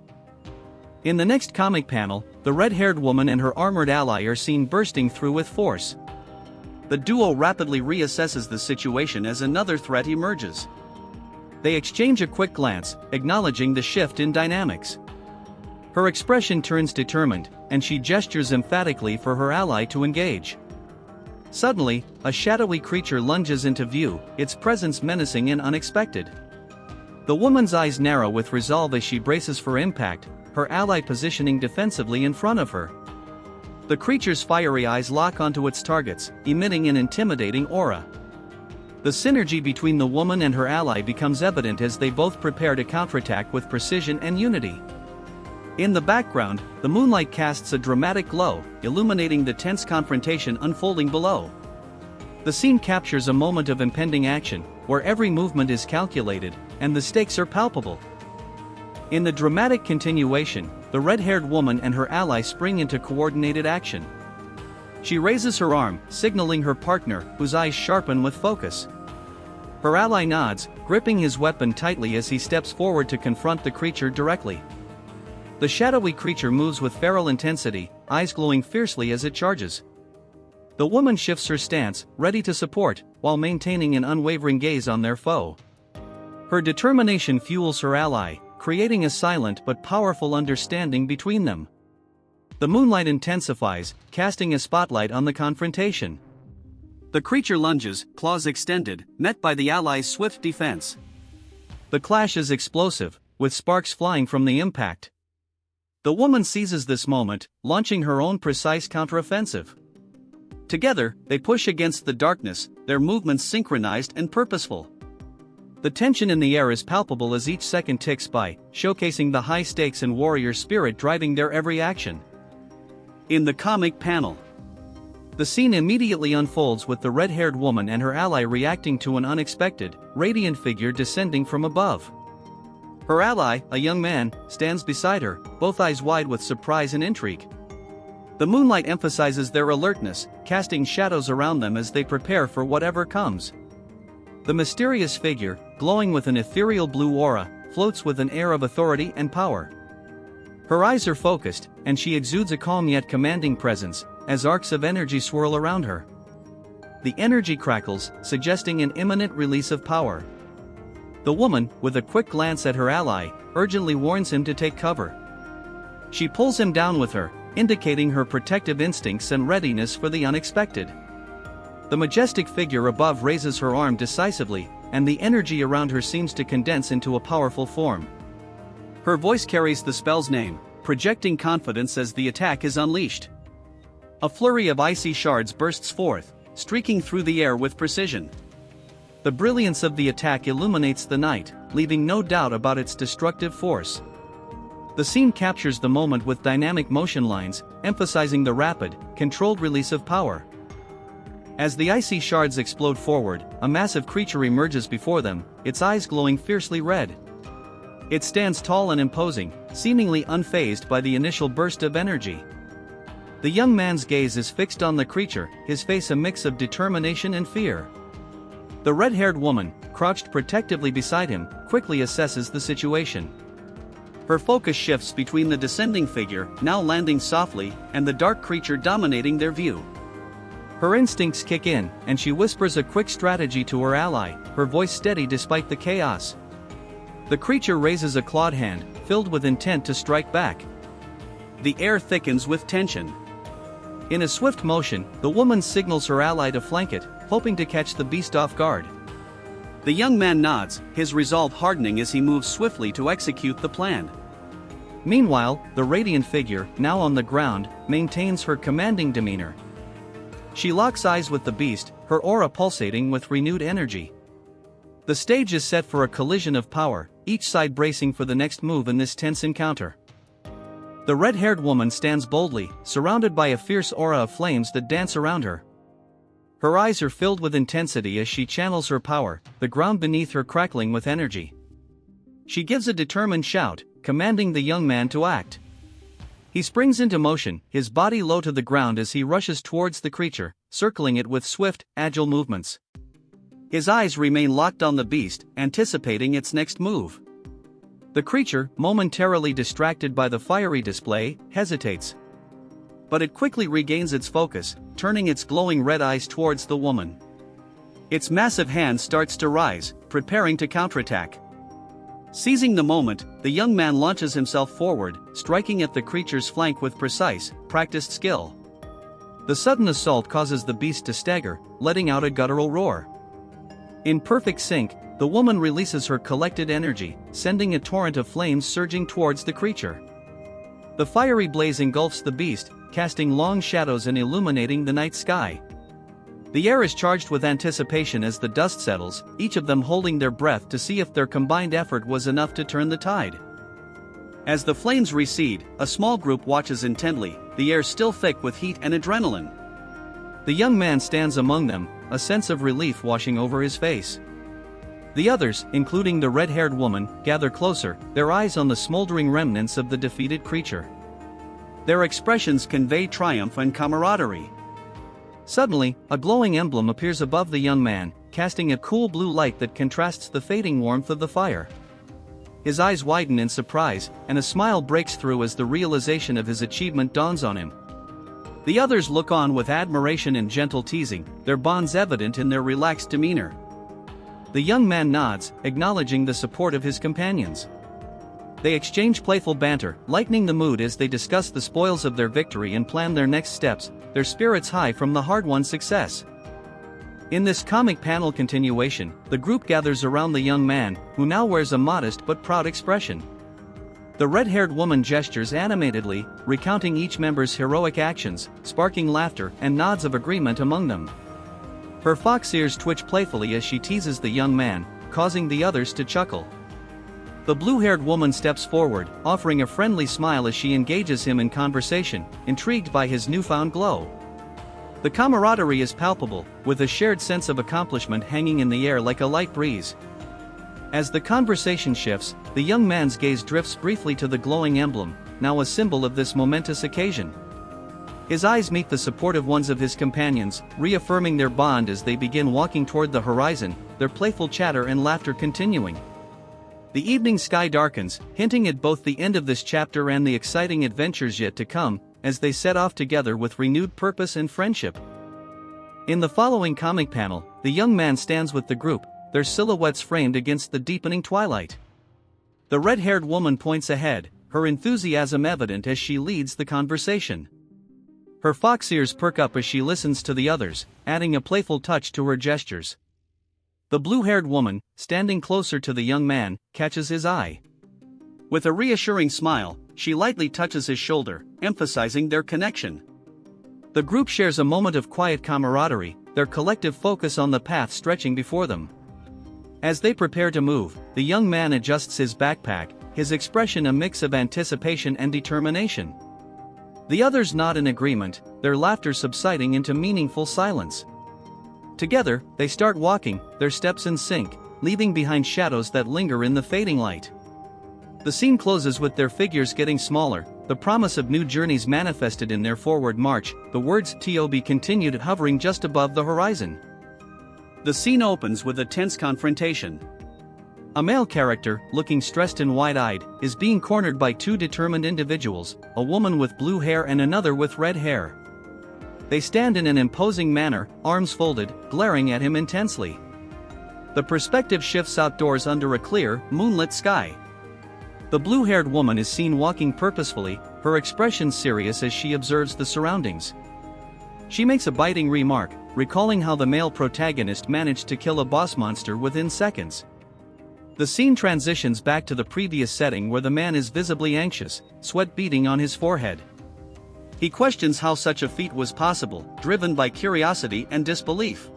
In the next comic panel, the red-haired woman and her armored ally are seen bursting through with force. The duo rapidly reassesses the situation as another threat emerges. They exchange a quick glance, acknowledging the shift in dynamics. Her expression turns determined, and she gestures emphatically for her ally to engage. Suddenly, a shadowy creature lunges into view, its presence menacing and unexpected. The woman's eyes narrow with resolve as she braces for impact, her ally positioning defensively in front of her. The creature's fiery eyes lock onto its targets, emitting an intimidating aura. The synergy between the woman and her ally becomes evident as they both prepare to counterattack with precision and unity. In the background, the moonlight casts a dramatic glow, illuminating the tense confrontation unfolding below. The scene captures a moment of impending action, where every movement is calculated, and the stakes are palpable. In the dramatic continuation, the red-haired woman and her ally spring into coordinated action. She raises her arm, signaling her partner, whose eyes sharpen with focus. Her ally nods, gripping his weapon tightly as he steps forward to confront the creature directly. The shadowy creature moves with feral intensity, eyes glowing fiercely as it charges. The woman shifts her stance, ready to support, while maintaining an unwavering gaze on their foe. Her determination fuels her ally, creating a silent but powerful understanding between them. The moonlight intensifies, casting a spotlight on the confrontation. The creature lunges, claws extended, met by the allies' swift defense. The clash is explosive, with sparks flying from the impact. The woman seizes this moment, launching her own precise counteroffensive. Together, they push against the darkness, their movements synchronized and purposeful. The tension in the air is palpable as each second ticks by, showcasing the high stakes and warrior spirit driving their every action. In the comic panel, the scene immediately unfolds with the red-haired woman and her ally reacting to an unexpected, radiant figure descending from above. Her ally, a young man, stands beside her, both eyes wide with surprise and intrigue. The moonlight emphasizes their alertness, casting shadows around them as they prepare for whatever comes. The mysterious figure, glowing with an ethereal blue aura, floats with an air of authority and power. Her eyes are focused, and she exudes a calm yet commanding presence, as arcs of energy swirl around her. The energy crackles, suggesting an imminent release of power. The woman, with a quick glance at her ally, urgently warns him to take cover. She pulls him down with her, indicating her protective instincts and readiness for the unexpected. The majestic figure above raises her arm decisively, and the energy around her seems to condense into a powerful form. Her voice carries the spell's name, projecting confidence as the attack is unleashed. A flurry of icy shards bursts forth, streaking through the air with precision. The brilliance of the attack illuminates the night, leaving no doubt about its destructive force. The scene captures the moment with dynamic motion lines, emphasizing the rapid, controlled release of power. As the icy shards explode forward, a massive creature emerges before them, its eyes glowing fiercely red. It stands tall and imposing, seemingly unfazed by the initial burst of energy. The young man's gaze is fixed on the creature, his face a mix of determination and fear. The red-haired woman, crouched protectively beside him, quickly assesses the situation. Her focus shifts between the descending figure, now landing softly, and the dark creature dominating their view. Her instincts kick in, and she whispers a quick strategy to her ally, her voice steady despite the chaos. The creature raises a clawed hand, filled with intent to strike back. The air thickens with tension. In a swift motion, the woman signals her ally to flank it, hoping to catch the beast off guard. The young man nods, his resolve hardening as he moves swiftly to execute the plan. Meanwhile, the radiant figure, now on the ground, maintains her commanding demeanor. She locks eyes with the beast, her aura pulsating with renewed energy. The stage is set for a collision of power, each side bracing for the next move in this tense encounter. The red-haired woman stands boldly, surrounded by a fierce aura of flames that dance around her. Her eyes are filled with intensity as she channels her power, the ground beneath her crackling with energy. She gives a determined shout, commanding the young man to act. He springs into motion, his body low to the ground as he rushes towards the creature, circling it with swift, agile movements. His eyes remain locked on the beast, anticipating its next move. The creature, momentarily distracted by the fiery display, hesitates. But it quickly regains its focus, turning its glowing red eyes towards the woman. Its massive hand starts to rise, preparing to counterattack. Seizing the moment, the young man launches himself forward, striking at the creature's flank with precise, practiced skill. The sudden assault causes the beast to stagger, letting out a guttural roar. In perfect sync, the woman releases her collected energy, sending a torrent of flames surging towards the creature. The fiery blaze engulfs the beast, casting long shadows and illuminating the night sky. The air is charged with anticipation as the dust settles, each of them holding their breath to see if their combined effort was enough to turn the tide. As the flames recede, a small group watches intently, the air still thick with heat and adrenaline. The young man stands among them, a sense of relief washing over his face. The others, including the red-haired woman, gather closer, their eyes on the smoldering remnants of the defeated creature. Their expressions convey triumph and camaraderie. Suddenly, a glowing emblem appears above the young man, casting a cool blue light that contrasts the fading warmth of the fire. His eyes widen in surprise, and a smile breaks through as the realization of his achievement dawns on him. The others look on with admiration and gentle teasing, their bonds evident in their relaxed demeanor. The young man nods, acknowledging the support of his companions. They exchange playful banter, lightening the mood as they discuss the spoils of their victory and plan their next steps, their spirits high from the hard-won success. In this comic panel continuation, the group gathers around the young man, who now wears a modest but proud expression. The red-haired woman gestures animatedly, recounting each member's heroic actions, sparking laughter and nods of agreement among them. Her fox ears twitch playfully as she teases the young man, causing the others to chuckle. The blue-haired woman steps forward, offering a friendly smile as she engages him in conversation, intrigued by his newfound glow. The camaraderie is palpable, with a shared sense of accomplishment hanging in the air like a light breeze. As the conversation shifts, the young man's gaze drifts briefly to the glowing emblem, now a symbol of this momentous occasion. His eyes meet the supportive ones of his companions, reaffirming their bond as they begin walking toward the horizon, their playful chatter and laughter continuing. The evening sky darkens, hinting at both the end of this chapter and the exciting adventures yet to come, as they set off together with renewed purpose and friendship. In the following comic panel, the young man stands with the group, their silhouettes framed against the deepening twilight. The red-haired woman points ahead, her enthusiasm evident as she leads the conversation. Her fox ears perk up as she listens to the others, adding a playful touch to her gestures. The blue-haired woman, standing closer to the young man, catches his eye. With a reassuring smile, she lightly touches his shoulder, emphasizing their connection. The group shares a moment of quiet camaraderie, their collective focus on the path stretching before them. As they prepare to move, the young man adjusts his backpack, his expression a mix of anticipation and determination. The others nod in agreement, their laughter subsiding into meaningful silence. Together, they start walking, their steps in sync, leaving behind shadows that linger in the fading light. The scene closes with their figures getting smaller, the promise of new journeys manifested in their forward march, the words "TOB" continued hovering just above the horizon. The scene opens with a tense confrontation. A male character, looking stressed and wide-eyed, is being cornered by two determined individuals, a woman with blue hair and another with red hair. They stand in an imposing manner, arms folded, glaring at him intensely. The perspective shifts outdoors under a clear, moonlit sky. The blue-haired woman is seen walking purposefully, her expression serious as she observes the surroundings. She makes a biting remark, recalling how the male protagonist managed to kill a boss monster within seconds. The scene transitions back to the previous setting where the man is visibly anxious, sweat beading on his forehead. He questions how such a feat was possible, driven by curiosity and disbelief.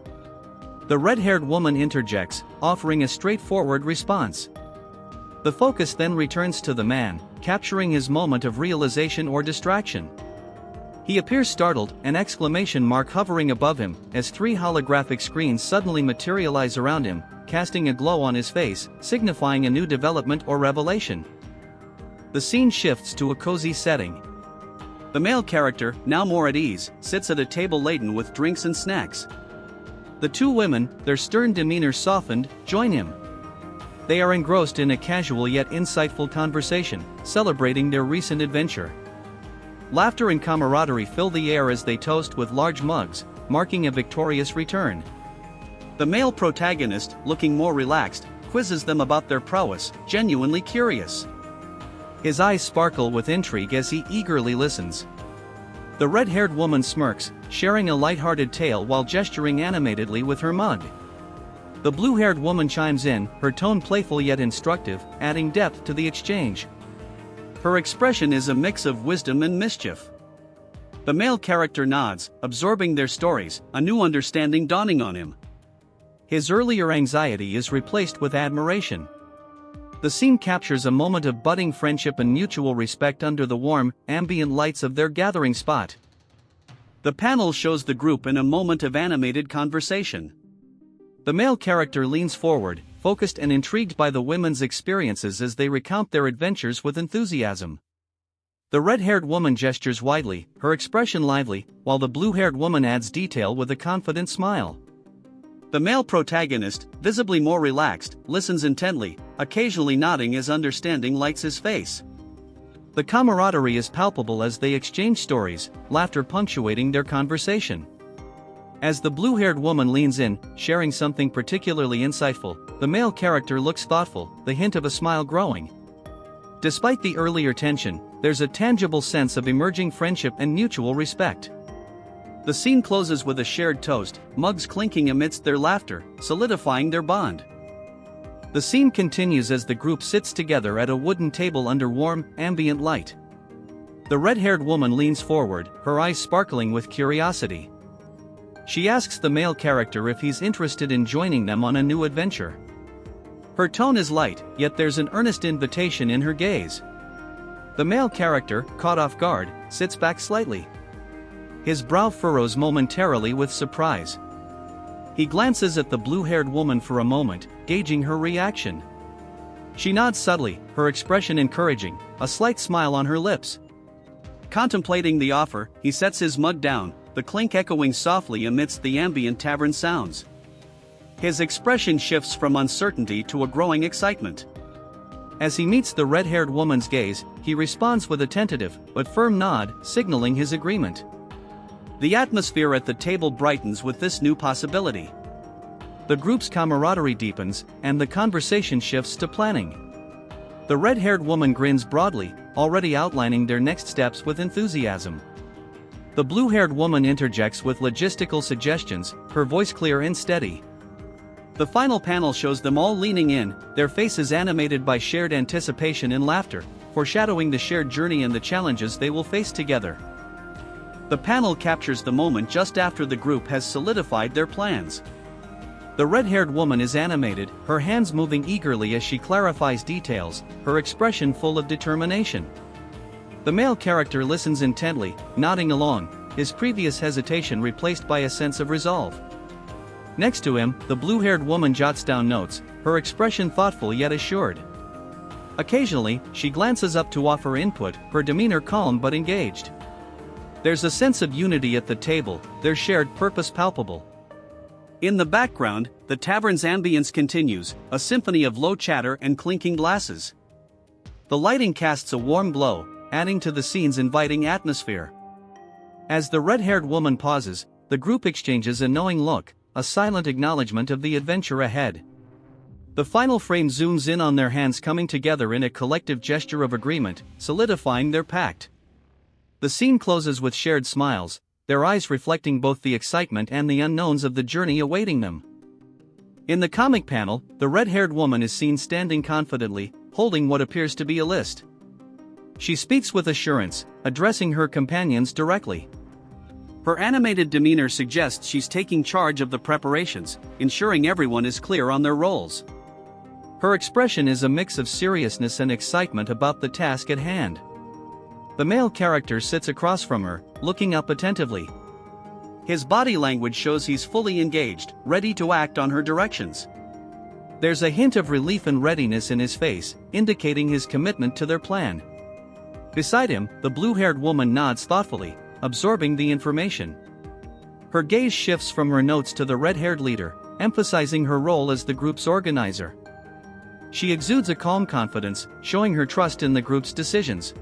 The red-haired woman interjects, offering a straightforward response. The focus then returns to the man, capturing his moment of realization or distraction. He appears startled, an exclamation mark hovering above him, as three holographic screens suddenly materialize around him, casting a glow on his face, signifying a new development or revelation. The scene shifts to a cozy setting. The male character, now more at ease, sits at a table laden with drinks and snacks. The two women, their stern demeanor softened, join him. They are engrossed in a casual yet insightful conversation, celebrating their recent adventure. Laughter and camaraderie fill the air as they toast with large mugs, marking a victorious return. The male protagonist, looking more relaxed, quizzes them about their prowess, genuinely curious. His eyes sparkle with intrigue as he eagerly listens. The red-haired woman smirks, sharing a light-hearted tale while gesturing animatedly with her mug. The blue-haired woman chimes in, her tone playful yet instructive, adding depth to the exchange. Her expression is a mix of wisdom and mischief. The male character nods, absorbing their stories, a new understanding dawning on him. His earlier anxiety is replaced with admiration. The scene captures a moment of budding friendship and mutual respect under the warm, ambient lights of their gathering spot. The panel shows the group in a moment of animated conversation. The male character leans forward, focused and intrigued by the women's experiences as they recount their adventures with enthusiasm. The red-haired woman gestures widely, her expression lively, while the blue-haired woman adds detail with a confident smile. The male protagonist, visibly more relaxed, listens intently, occasionally nodding as understanding lights his face. The camaraderie is palpable as they exchange stories, laughter punctuating their conversation. As the blue-haired woman leans in, sharing something particularly insightful, the male character looks thoughtful, the hint of a smile growing. Despite the earlier tension, there's a tangible sense of emerging friendship and mutual respect. The scene closes with a shared toast, mugs clinking amidst their laughter, solidifying their bond. The scene continues as the group sits together at a wooden table under warm, ambient light. The red-haired woman leans forward, her eyes sparkling with curiosity. She asks the male character if he's interested in joining them on a new adventure. Her tone is light, yet there's an earnest invitation in her gaze. The male character, caught off guard, sits back slightly. His brow furrows momentarily with surprise. He glances at the blue-haired woman for a moment, gauging her reaction. She nods subtly, her expression encouraging, a slight smile on her lips. Contemplating the offer, he sets his mug down, the clink echoing softly amidst the ambient tavern sounds. His expression shifts from uncertainty to a growing excitement. As he meets the red-haired woman's gaze, he responds with a tentative, but firm nod, signaling his agreement. The atmosphere at the table brightens with this new possibility. The group's camaraderie deepens, and the conversation shifts to planning. The red-haired woman grins broadly, already outlining their next steps with enthusiasm. The blue-haired woman interjects with logistical suggestions, her voice clear and steady. The final panel shows them all leaning in, their faces animated by shared anticipation and laughter, foreshadowing the shared journey and the challenges they will face together. The panel captures the moment just after the group has solidified their plans. The red-haired woman is animated, her hands moving eagerly as she clarifies details, her expression full of determination. The male character listens intently, nodding along, his previous hesitation replaced by a sense of resolve. Next to him, the blue-haired woman jots down notes, her expression thoughtful yet assured. Occasionally, she glances up to offer input, her demeanor calm but engaged. There's a sense of unity at the table, their shared purpose palpable. In the background, the tavern's ambience continues, a symphony of low chatter and clinking glasses. The lighting casts a warm glow, adding to the scene's inviting atmosphere. As the red-haired woman pauses, the group exchanges a knowing look, a silent acknowledgement of the adventure ahead. The final frame zooms in on their hands coming together in a collective gesture of agreement, solidifying their pact. The scene closes with shared smiles, their eyes reflecting both the excitement and the unknowns of the journey awaiting them. In the comic panel, the red-haired woman is seen standing confidently, holding what appears to be a list. She speaks with assurance, addressing her companions directly. Her animated demeanor suggests she's taking charge of the preparations, ensuring everyone is clear on their roles. Her expression is a mix of seriousness and excitement about the task at hand. The male character sits across from her, looking up attentively. His body language shows he's fully engaged, ready to act on her directions. There's a hint of relief and readiness in his face, indicating his commitment to their plan. Beside him, the blue-haired woman nods thoughtfully, absorbing the information. Her gaze shifts from her notes to the red-haired leader, emphasizing her role as the group's organizer. She exudes a calm confidence, showing her trust in the group's decisions.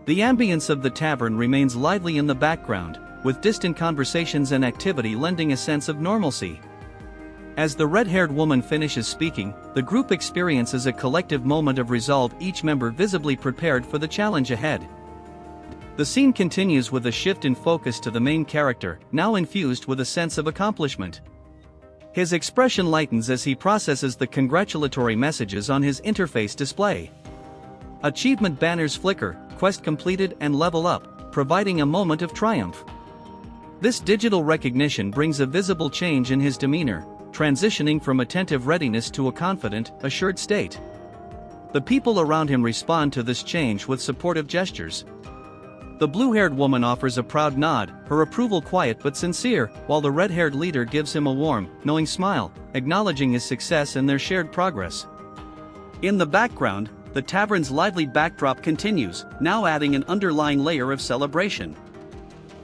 The ambience of the tavern remains lively in the background, with distant conversations and activity lending a sense of normalcy. As the red-haired woman finishes speaking, the group experiences a collective moment of resolve, each member visibly prepared for the challenge ahead. The scene continues with a shift in focus to the main character, now infused with a sense of accomplishment. His expression lightens as he processes the congratulatory messages on his interface display. Achievement banners flicker, quest completed and level up, providing a moment of triumph. This digital recognition brings a visible change in his demeanor, transitioning from attentive readiness to a confident, assured state. The people around him respond to this change with supportive gestures. The blue-haired woman offers a proud nod, her approval quiet but sincere, while the red-haired leader gives him a warm, knowing smile, acknowledging his success and their shared progress. In the background, the tavern's lively backdrop continues, now adding an underlying layer of celebration.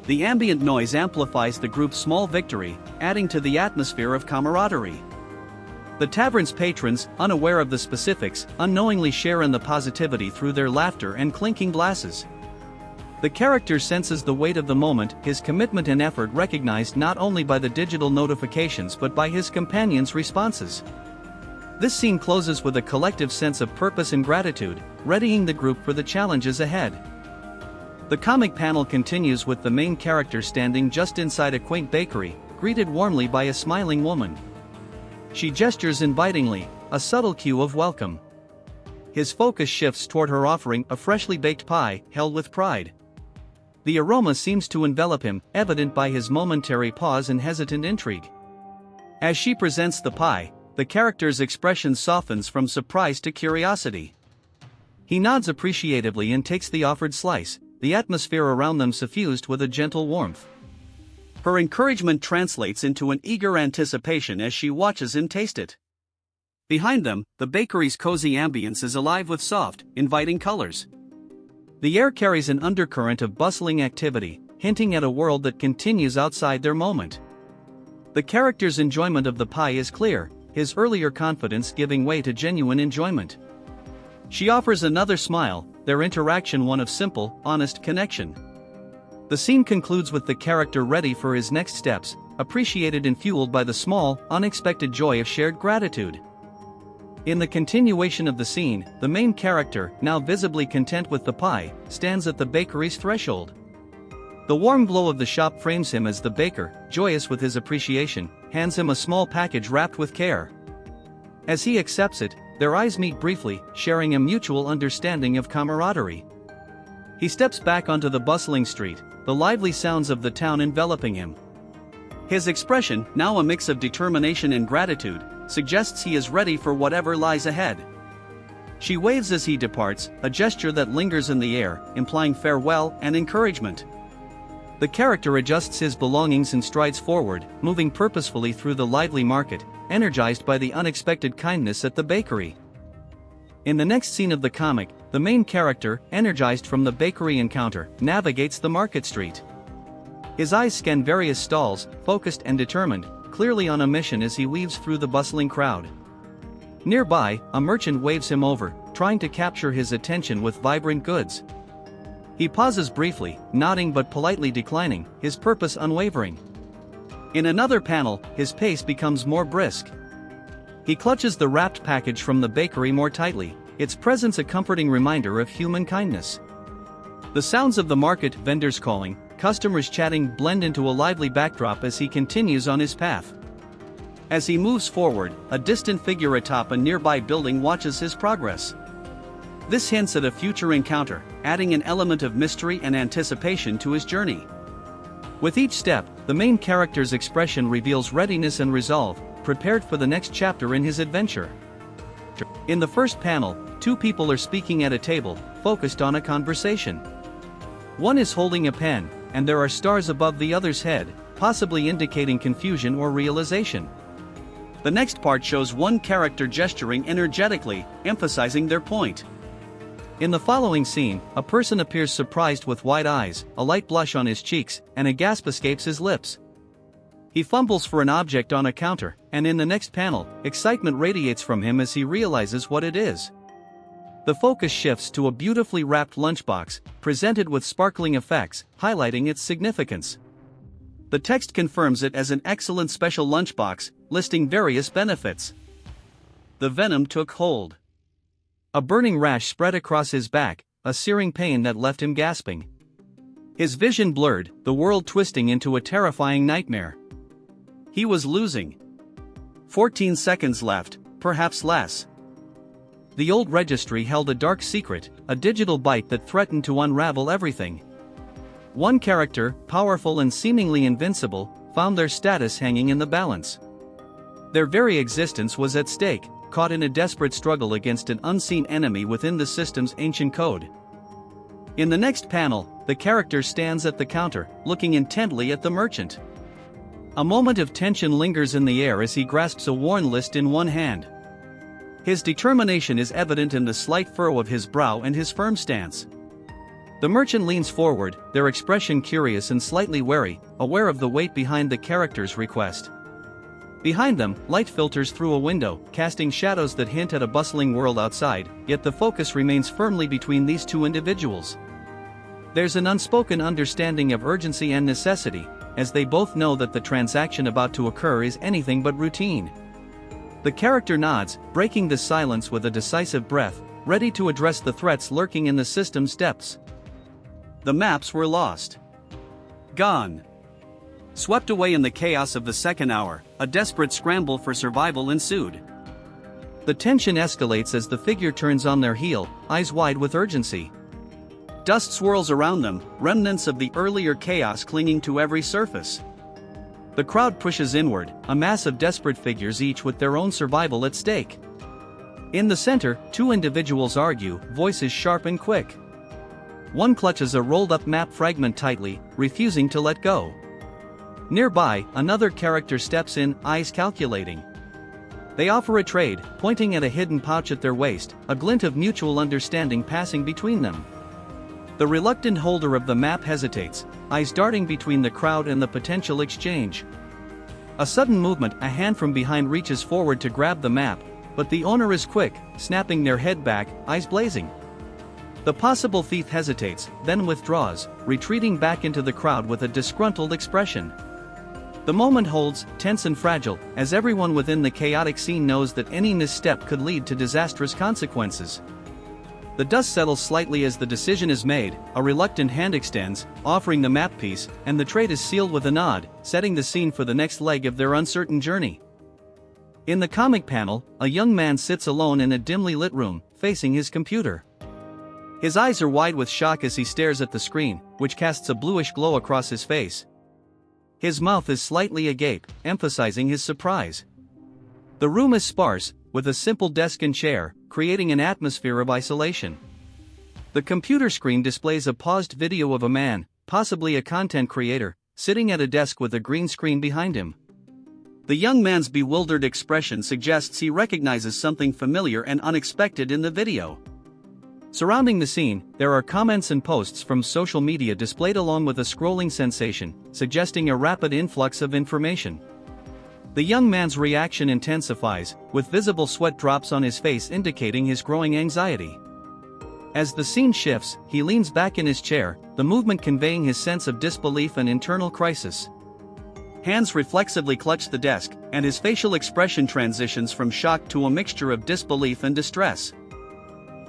The ambient noise amplifies the group's small victory, adding to the atmosphere of camaraderie. The tavern's patrons, unaware of the specifics, unknowingly share in the positivity through their laughter and clinking glasses. The character senses the weight of the moment, his commitment and effort recognized not only by the digital notifications but by his companions' responses. This scene closes with a collective sense of purpose and gratitude, readying the group for the challenges ahead. The comic panel continues with the main character standing just inside a quaint bakery, greeted warmly by a smiling woman. She gestures invitingly, a subtle cue of welcome. His focus shifts toward her offering a freshly baked pie, held with pride. The aroma seems to envelop him, evident by his momentary pause and hesitant intrigue. As she presents the pie, the character's expression softens from surprise to curiosity. He nods appreciatively and takes the offered slice, the atmosphere around them suffused with a gentle warmth. Her encouragement translates into an eager anticipation as she watches him taste it. Behind them, the bakery's cozy ambience is alive with soft, inviting colors. The air carries an undercurrent of bustling activity, hinting at a world that continues outside their moment. The character's enjoyment of the pie is clear, his earlier confidence giving way to genuine enjoyment. She offers another smile, their interaction one of simple, honest connection. The scene concludes with the character ready for his next steps, appreciated and fueled by the small, unexpected joy of shared gratitude. In the continuation of the scene, the main character, now visibly content with the pie, stands at the bakery's threshold. The warm glow of the shop frames him as the baker, joyous with his appreciation, hands him a small package wrapped with care. As he accepts it, their eyes meet briefly, sharing a mutual understanding of camaraderie. He steps back onto the bustling street, the lively sounds of the town enveloping him. His expression, now a mix of determination and gratitude, suggests he is ready for whatever lies ahead. She waves as he departs, a gesture that lingers in the air, implying farewell and encouragement. The character adjusts his belongings and strides forward, moving purposefully through the lively market, energized by the unexpected kindness at the bakery. In the next scene of the comic, the main character, energized from the bakery encounter, navigates the market street. His eyes scan various stalls, focused and determined, clearly on a mission as he weaves through the bustling crowd. Nearby, a merchant waves him over, trying to capture his attention with vibrant goods. He pauses briefly, nodding but politely declining, his purpose unwavering. In another panel, his pace becomes more brisk. He clutches the wrapped package from the bakery more tightly, its presence a comforting reminder of human kindness. The sounds of the market, vendors calling, customers chatting blend into a lively backdrop as he continues on his path. As he moves forward, a distant figure atop a nearby building watches his progress. This hints at a future encounter, adding an element of mystery and anticipation to his journey. With each step, the main character's expression reveals readiness and resolve, prepared for the next chapter in his adventure. In the first panel, two people are speaking at a table, focused on a conversation. One is holding a pen, and there are stars above the other's head, possibly indicating confusion or realization. The next part shows one character gesturing energetically, emphasizing their point. In the following scene, a person appears surprised with wide eyes, a light blush on his cheeks, and a gasp escapes his lips. He fumbles for an object on a counter, and in the next panel, excitement radiates from him as he realizes what it is. The focus shifts to a beautifully wrapped lunchbox, presented with sparkling effects, highlighting its significance. The text confirms it as an excellent special lunchbox, listing various benefits. The venom took hold. A burning rash spread across his back, a searing pain that left him gasping. His vision blurred, the world twisting into a terrifying nightmare. He was losing. 14 seconds left, perhaps less. The old registry held a dark secret, a digital bite that threatened to unravel everything. One character, powerful and seemingly invincible, found their status hanging in the balance. Their very existence was at stake, caught in a desperate struggle against an unseen enemy within the system's ancient code. In the next panel, the character stands at the counter, looking intently at the merchant. A moment of tension lingers in the air as he grasps a worn list in one hand. His determination is evident in the slight furrow of his brow and his firm stance. The merchant leans forward, their expression curious and slightly wary, aware of the weight behind the character's request. Behind them, light filters through a window, casting shadows that hint at a bustling world outside, yet the focus remains firmly between these two individuals. There's an unspoken understanding of urgency and necessity, as they both know that the transaction about to occur is anything but routine. The character nods, breaking the silence with a decisive breath, ready to address the threats lurking in the system's depths. The maps were lost. Gone. Swept away in the chaos of the second hour, a desperate scramble for survival ensued. The tension escalates as the figure turns on their heel, eyes wide with urgency. Dust swirls around them, remnants of the earlier chaos clinging to every surface. The crowd pushes inward, a mass of desperate figures each with their own survival at stake. In the center, two individuals argue, voices sharp and quick. One clutches a rolled-up map fragment tightly, refusing to let go. Nearby, another character steps in, eyes calculating. They offer a trade, pointing at a hidden pouch at their waist, a glint of mutual understanding passing between them. The reluctant holder of the map hesitates, eyes darting between the crowd and the potential exchange. A sudden movement, a hand from behind reaches forward to grab the map, but the owner is quick, snapping their head back, eyes blazing. The possible thief hesitates, then withdraws, retreating back into the crowd with a disgruntled expression. The moment holds, tense and fragile, as everyone within the chaotic scene knows that any misstep could lead to disastrous consequences. The dust settles slightly as the decision is made, a reluctant hand extends, offering the map piece, and the trade is sealed with a nod, setting the scene for the next leg of their uncertain journey. In the comic panel, a young man sits alone in a dimly lit room, facing his computer. His eyes are wide with shock as he stares at the screen, which casts a bluish glow across his face. His mouth is slightly agape, emphasizing his surprise. The room is sparse, with a simple desk and chair, creating an atmosphere of isolation. The computer screen displays a paused video of a man, possibly a content creator, sitting at a desk with a green screen behind him. The young man's bewildered expression suggests he recognizes something familiar and unexpected in the video. Surrounding the scene, there are comments and posts from social media displayed along with a scrolling sensation, suggesting a rapid influx of information. The young man's reaction intensifies, with visible sweat drops on his face indicating his growing anxiety. As the scene shifts, he leans back in his chair, the movement conveying his sense of disbelief and internal crisis. Hands reflexively clutch the desk, and his facial expression transitions from shock to a mixture of disbelief and distress.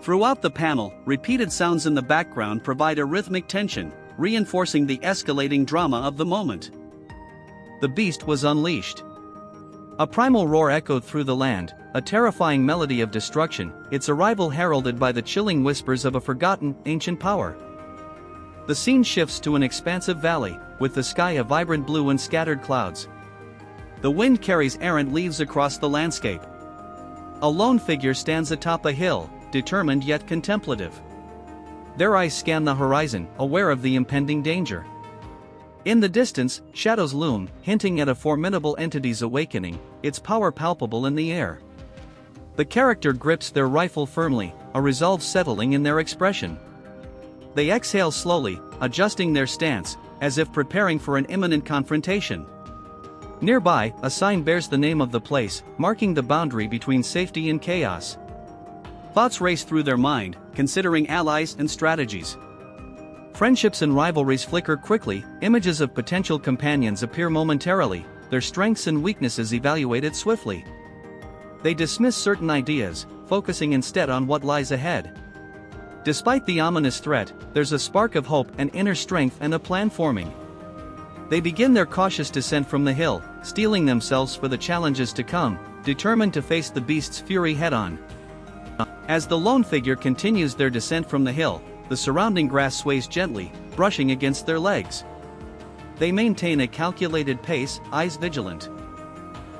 Throughout the panel, repeated sounds in the background provide a rhythmic tension, reinforcing the escalating drama of the moment. The beast was unleashed. A primal roar echoed through the land, a terrifying melody of destruction, its arrival heralded by the chilling whispers of a forgotten, ancient power. The scene shifts to an expansive valley, with the sky a vibrant blue and scattered clouds. The wind carries errant leaves across the landscape. A lone figure stands atop a hill, determined yet contemplative. Their eyes scan the horizon, aware of the impending danger. In the distance, shadows loom, hinting at a formidable entity's awakening, its power palpable in the air. The character grips their rifle firmly, a resolve settling in their expression. They exhale slowly, adjusting their stance, as if preparing for an imminent confrontation. Nearby, a sign bears the name of the place, marking the boundary between safety and chaos. Thoughts race through their mind, considering allies and strategies. Friendships and rivalries flicker quickly, images of potential companions appear momentarily, their strengths and weaknesses evaluated swiftly. They dismiss certain ideas, focusing instead on what lies ahead. Despite the ominous threat, there's a spark of hope and inner strength and a plan forming. They begin their cautious descent from the hill, steeling themselves for the challenges to come, determined to face the beast's fury head-on. As the lone figure continues their descent from the hill, the surrounding grass sways gently, brushing against their legs. They maintain a calculated pace, eyes vigilant.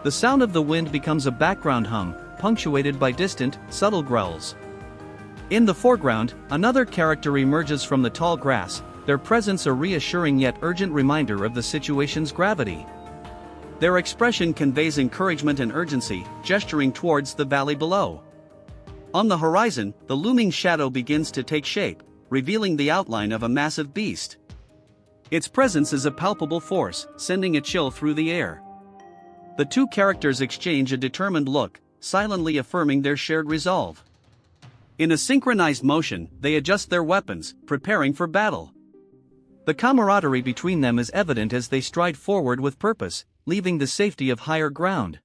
The sound of the wind becomes a background hum, punctuated by distant, subtle growls. In the foreground, another character emerges from the tall grass, their presence a reassuring yet urgent reminder of the situation's gravity. Their expression conveys encouragement and urgency, gesturing towards the valley below. On the horizon, the looming shadow begins to take shape, revealing the outline of a massive beast. Its presence is a palpable force, sending a chill through the air. The two characters exchange a determined look, silently affirming their shared resolve. In a synchronized motion, they adjust their weapons, preparing for battle. The camaraderie between them is evident as they stride forward with purpose, leaving the safety of higher ground.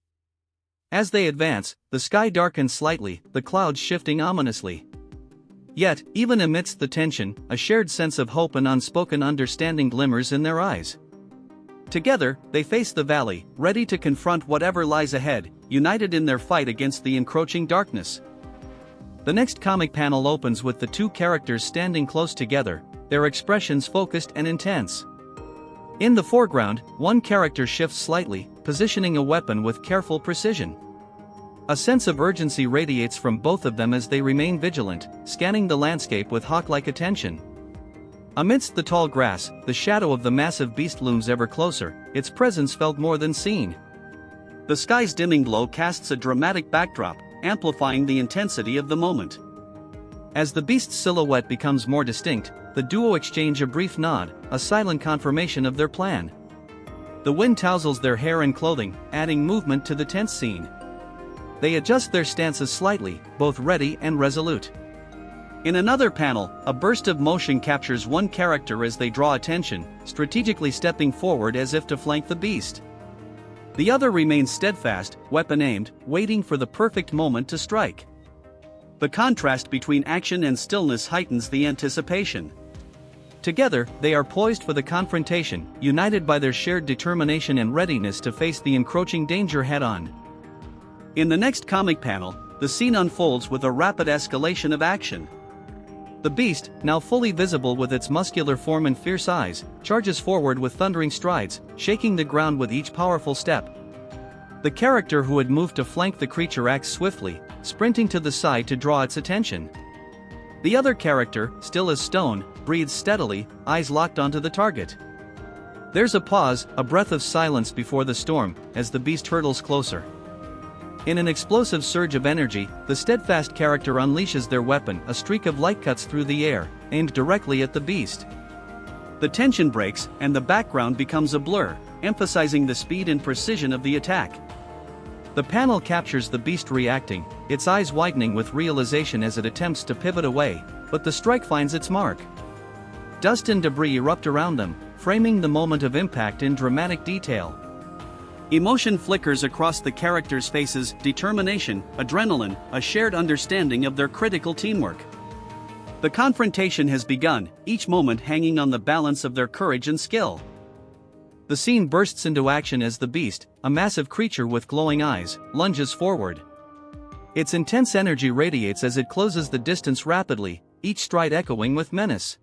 As they advance, the sky darkens slightly, the clouds shifting ominously. Yet, even amidst the tension, a shared sense of hope and unspoken understanding glimmers in their eyes. Together, they face the valley, ready to confront whatever lies ahead, united in their fight against the encroaching darkness. The next comic panel opens with the two characters standing close together, their expressions focused and intense. In the foreground, one character shifts slightly, positioning a weapon with careful precision. A sense of urgency radiates from both of them as they remain vigilant, scanning the landscape with hawk-like attention. Amidst the tall grass, the shadow of the massive beast looms ever closer, its presence felt more than seen. The sky's dimming glow casts a dramatic backdrop, amplifying the intensity of the moment. As the beast's silhouette becomes more distinct, the duo exchange a brief nod, a silent confirmation of their plan. The wind touzles their hair and clothing, adding movement to the tense scene. They adjust their stances slightly, both ready and resolute. In another panel, a burst of motion captures one character as they draw attention, strategically stepping forward as if to flank the beast. The other remains steadfast, weapon aimed, waiting for the perfect moment to strike. The contrast between action and stillness heightens the anticipation. Together, they are poised for the confrontation, united by their shared determination and readiness to face the encroaching danger head-on. In the next comic panel, the scene unfolds with a rapid escalation of action. The beast, now fully visible with its muscular form and fierce eyes, charges forward with thundering strides, shaking the ground with each powerful step. The character who had moved to flank the creature acts swiftly, sprinting to the side to draw its attention. The other character, still as stone, breathes steadily, eyes locked onto the target. There's a pause, a breath of silence before the storm, as the beast hurtles closer. In an explosive surge of energy, the steadfast character unleashes their weapon, a streak of light cuts through the air, aimed directly at the beast. The tension breaks, and the background becomes a blur, emphasizing the speed and precision of the attack. The panel captures the beast reacting, its eyes widening with realization as it attempts to pivot away, but the strike finds its mark. Dust and debris erupt around them, framing the moment of impact in dramatic detail. Emotion flickers across the characters' faces: determination, adrenaline, a shared understanding of their critical teamwork. The confrontation has begun, each moment hanging on the balance of their courage and skill. The scene bursts into action as the beast, a massive creature with glowing eyes, lunges forward. Its intense energy radiates as it closes the distance rapidly, each stride echoing with menace.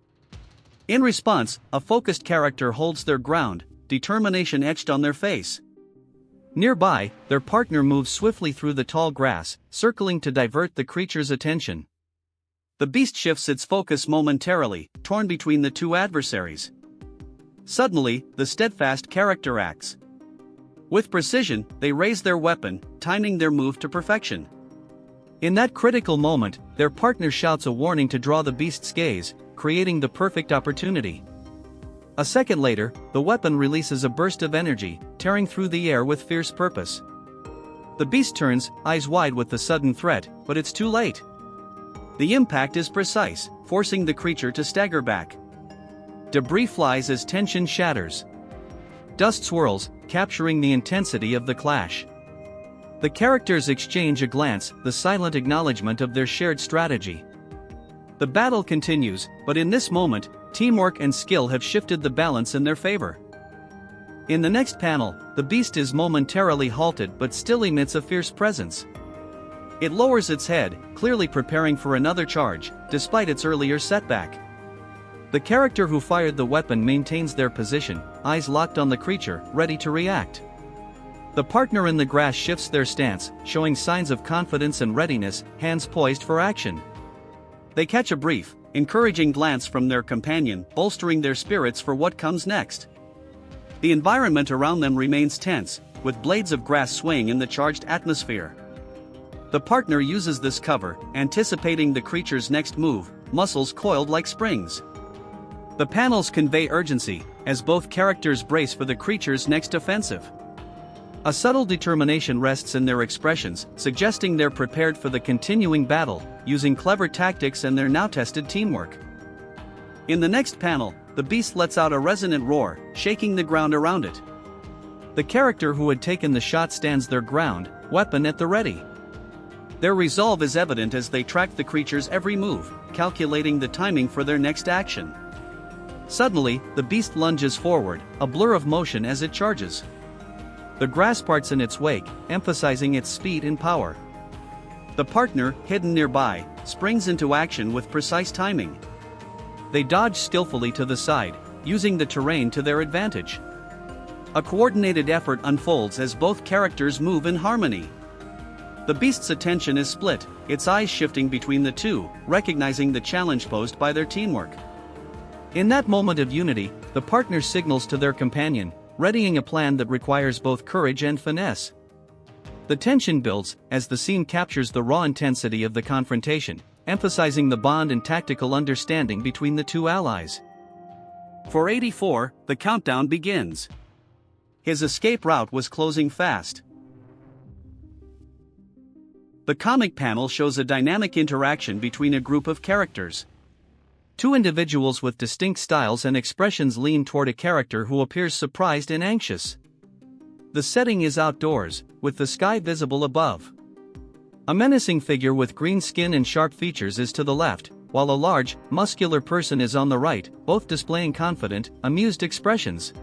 In response, a focused character holds their ground, determination etched on their face. Nearby, their partner moves swiftly through the tall grass, circling to divert the creature's attention. The beast shifts its focus momentarily, torn between the two adversaries. Suddenly, the steadfast character acts. With precision, they raise their weapon, timing their move to perfection. In that critical moment, their partner shouts a warning to draw the beast's gaze, creating the perfect opportunity. A second later, the weapon releases a burst of energy, tearing through the air with fierce purpose. The beast turns, eyes wide with the sudden threat, but it's too late. The impact is precise, forcing the creature to stagger back. Debris flies as tension shatters. Dust swirls, capturing the intensity of the clash. The characters exchange a glance, the silent acknowledgement of their shared strategy. The battle continues, but in this moment, teamwork and skill have shifted the balance in their favor. In the next panel, the beast is momentarily halted but still emits a fierce presence. It lowers its head, clearly preparing for another charge, despite its earlier setback. The character who fired the weapon maintains their position, eyes locked on the creature, ready to react. The partner in the grass shifts their stance, showing signs of confidence and readiness, hands poised for action. They catch a brief, encouraging glance from their companion, bolstering their spirits for what comes next. The environment around them remains tense, with blades of grass swaying in the charged atmosphere. The partner uses this cover, anticipating the creature's next move, muscles coiled like springs. The panels convey urgency, as both characters brace for the creature's next offensive. A subtle determination rests in their expressions, suggesting they're prepared for the continuing battle, using clever tactics and their now-tested teamwork. In the next panel, the beast lets out a resonant roar, shaking the ground around it. The character who had taken the shot stands their ground, weapon at the ready. Their resolve is evident as they track the creature's every move, calculating the timing for their next action. Suddenly, the beast lunges forward, a blur of motion as it charges. The grass parts in its wake, emphasizing its speed and power. The partner, hidden nearby, springs into action with precise timing. They dodge skillfully to the side, using the terrain to their advantage. A coordinated effort unfolds as both characters move in harmony. The beast's attention is split, its eyes shifting between the two, recognizing the challenge posed by their teamwork. In that moment of unity, the partner signals to their companion, readying a plan that requires both courage and finesse. The tension builds as the scene captures the raw intensity of the confrontation, emphasizing the bond and tactical understanding between the two allies. For 84, the countdown begins. His escape route was closing fast. The comic panel shows a dynamic interaction between a group of characters. Two individuals with distinct styles and expressions lean toward a character who appears surprised and anxious. The setting is outdoors, with the sky visible above. A menacing figure with green skin and sharp features is to the left, while a large, muscular person is on the right, both displaying confident, amused expressions.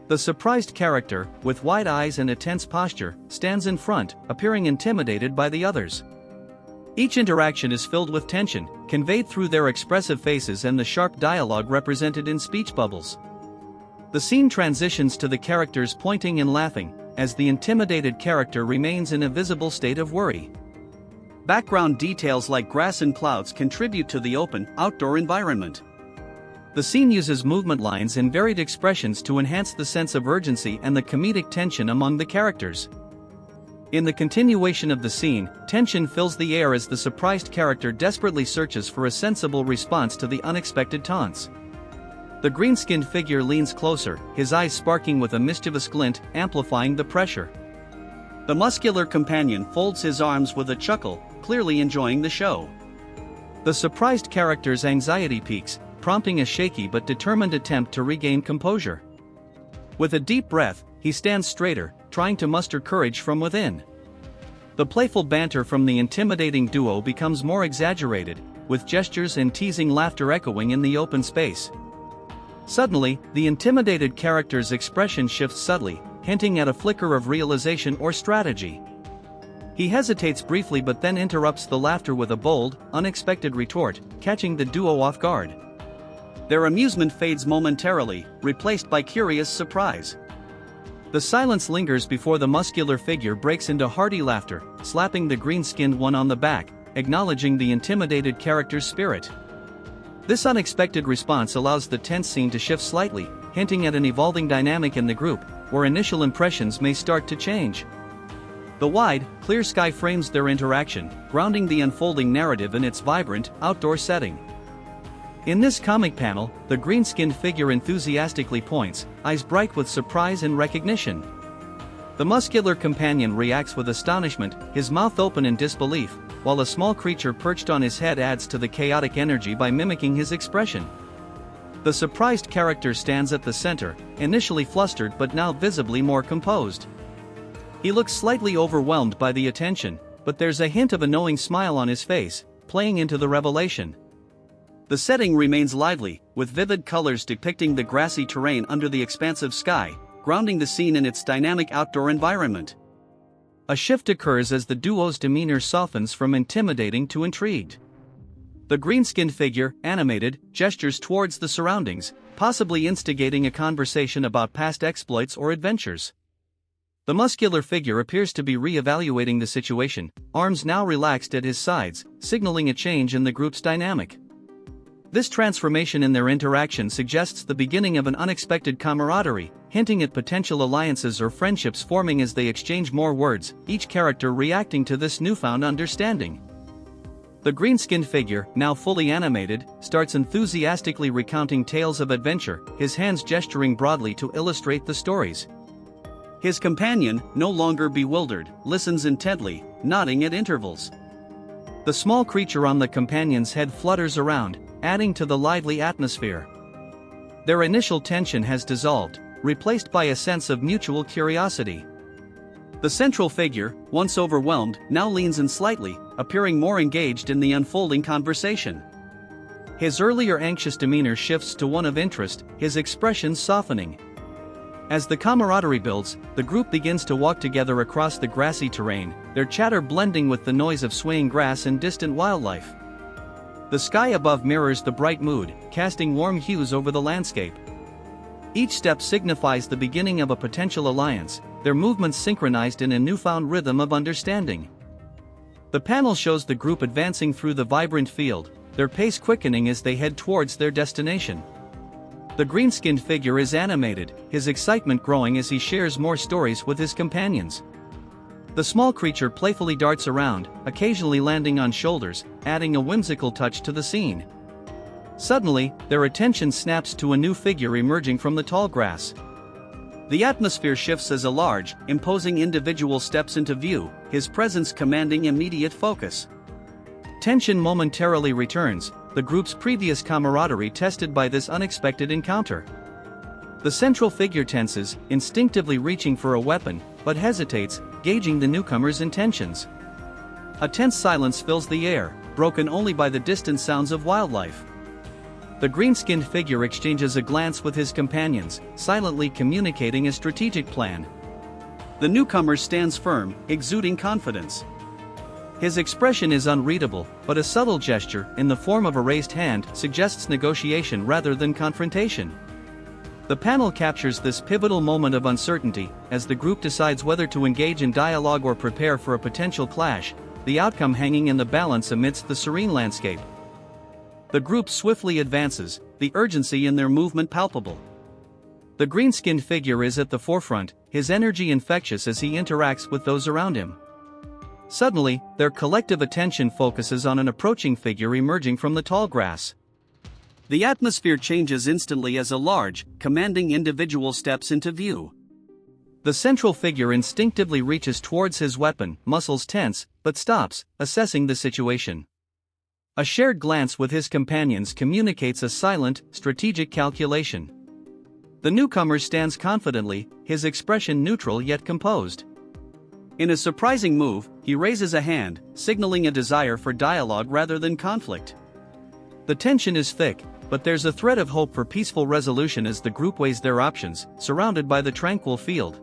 The surprised character, with wide eyes and a tense posture, stands in front, appearing intimidated by the others. Each interaction is filled with tension, conveyed through their expressive faces and the sharp dialogue represented in speech bubbles. The scene transitions to the characters pointing and laughing, as the intimidated character remains in a visible state of worry. Background details like grass and clouds contribute to the open, outdoor environment. The scene uses movement lines and varied expressions to enhance the sense of urgency and the comedic tension among the characters. In the continuation of the scene, tension fills the air as the surprised character desperately searches for a sensible response to the unexpected taunts. The green-skinned figure leans closer, his eyes sparking with a mischievous glint, amplifying the pressure. The muscular companion folds his arms with a chuckle, clearly enjoying the show. The surprised character's anxiety peaks, prompting a shaky but determined attempt to regain composure. With a deep breath, he stands straighter, trying to muster courage from within. The playful banter from the intimidating duo becomes more exaggerated, with gestures and teasing laughter echoing in the open space. Suddenly, the intimidated character's expression shifts subtly, hinting at a flicker of realization or strategy. He hesitates briefly but then interrupts the laughter with a bold, unexpected retort, catching the duo off guard. Their amusement fades momentarily, replaced by curious surprise. The silence lingers before the muscular figure breaks into hearty laughter, slapping the green-skinned one on the back, acknowledging the intimidated character's spirit. This unexpected response allows the tense scene to shift slightly, hinting at an evolving dynamic in the group, where initial impressions may start to change. The wide, clear sky frames their interaction, grounding the unfolding narrative in its vibrant, outdoor setting. In this comic panel, the green-skinned figure enthusiastically points, eyes bright with surprise and recognition. The muscular companion reacts with astonishment, his mouth open in disbelief, while a small creature perched on his head adds to the chaotic energy by mimicking his expression. The surprised character stands at the center, initially flustered but now visibly more composed. He looks slightly overwhelmed by the attention, but there's a hint of a knowing smile on his face, playing into the revelation. The setting remains lively, with vivid colors depicting the grassy terrain under the expansive sky, grounding the scene in its dynamic outdoor environment. A shift occurs as the duo's demeanor softens from intimidating to intrigued. The green-skinned figure, animated, gestures towards the surroundings, possibly instigating a conversation about past exploits or adventures. The muscular figure appears to be re-evaluating the situation, arms now relaxed at his sides, signaling a change in the group's dynamic. This transformation in their interaction suggests the beginning of an unexpected camaraderie, hinting at potential alliances or friendships forming as they exchange more words, each character reacting to this newfound understanding. The green-skinned figure, now fully animated, starts enthusiastically recounting tales of adventure, his hands gesturing broadly to illustrate the stories. His companion, no longer bewildered, listens intently, nodding at intervals. The small creature on the companion's head flutters around, adding to the lively atmosphere. Their initial tension has dissolved, replaced by a sense of mutual curiosity. The central figure, once overwhelmed, now leans in slightly, appearing more engaged in the unfolding conversation. His earlier anxious demeanor shifts to one of interest, his expression softening. As the camaraderie builds, the group begins to walk together across the grassy terrain, their chatter blending with the noise of swaying grass and distant wildlife. The sky above mirrors the bright mood, casting warm hues over the landscape. Each step signifies the beginning of a potential alliance, their movements synchronized in a newfound rhythm of understanding. The panel shows the group advancing through the vibrant field, their pace quickening as they head towards their destination. The green-skinned figure is animated, his excitement growing as he shares more stories with his companions. The small creature playfully darts around, occasionally landing on shoulders, adding a whimsical touch to the scene. Suddenly, their attention snaps to a new figure emerging from the tall grass. The atmosphere shifts as a large, imposing individual steps into view, his presence commanding immediate focus. Tension momentarily returns, the group's previous camaraderie tested by this unexpected encounter. The central figure tenses, instinctively reaching for a weapon, but hesitates, gauging the newcomer's intentions. A tense silence fills the air, broken only by the distant sounds of wildlife. The green-skinned figure exchanges a glance with his companions, silently communicating a strategic plan. The newcomer stands firm, exuding confidence. His expression is unreadable, but a subtle gesture, in the form of a raised hand, suggests negotiation rather than confrontation. The panel captures this pivotal moment of uncertainty, as the group decides whether to engage in dialogue or prepare for a potential clash, the outcome hanging in the balance amidst the serene landscape. The group swiftly advances, the urgency in their movement palpable. The green-skinned figure is at the forefront, his energy infectious as he interacts with those around him. Suddenly, their collective attention focuses on an approaching figure emerging from the tall grass. The atmosphere changes instantly as a large, commanding individual steps into view. The central figure instinctively reaches towards his weapon, muscles tense, but stops, assessing the situation. A shared glance with his companions communicates a silent, strategic calculation. The newcomer stands confidently, his expression neutral yet composed. In a surprising move, he raises a hand, signaling a desire for dialogue rather than conflict. The tension is thick, but there's a thread of hope for peaceful resolution as the group weighs their options, surrounded by the tranquil field.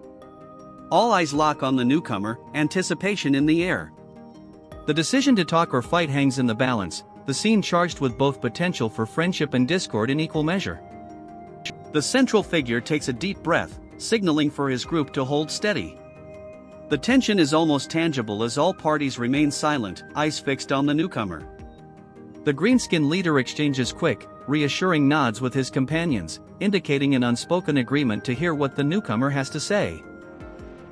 All eyes lock on the newcomer, anticipation in the air. The decision to talk or fight hangs in the balance, the scene charged with both potential for friendship and discord in equal measure. The central figure takes a deep breath, signaling for his group to hold steady. The tension is almost tangible as all parties remain silent, eyes fixed on the newcomer. The greenskin leader exchanges quick, reassuring nods with his companions, indicating an unspoken agreement to hear what the newcomer has to say.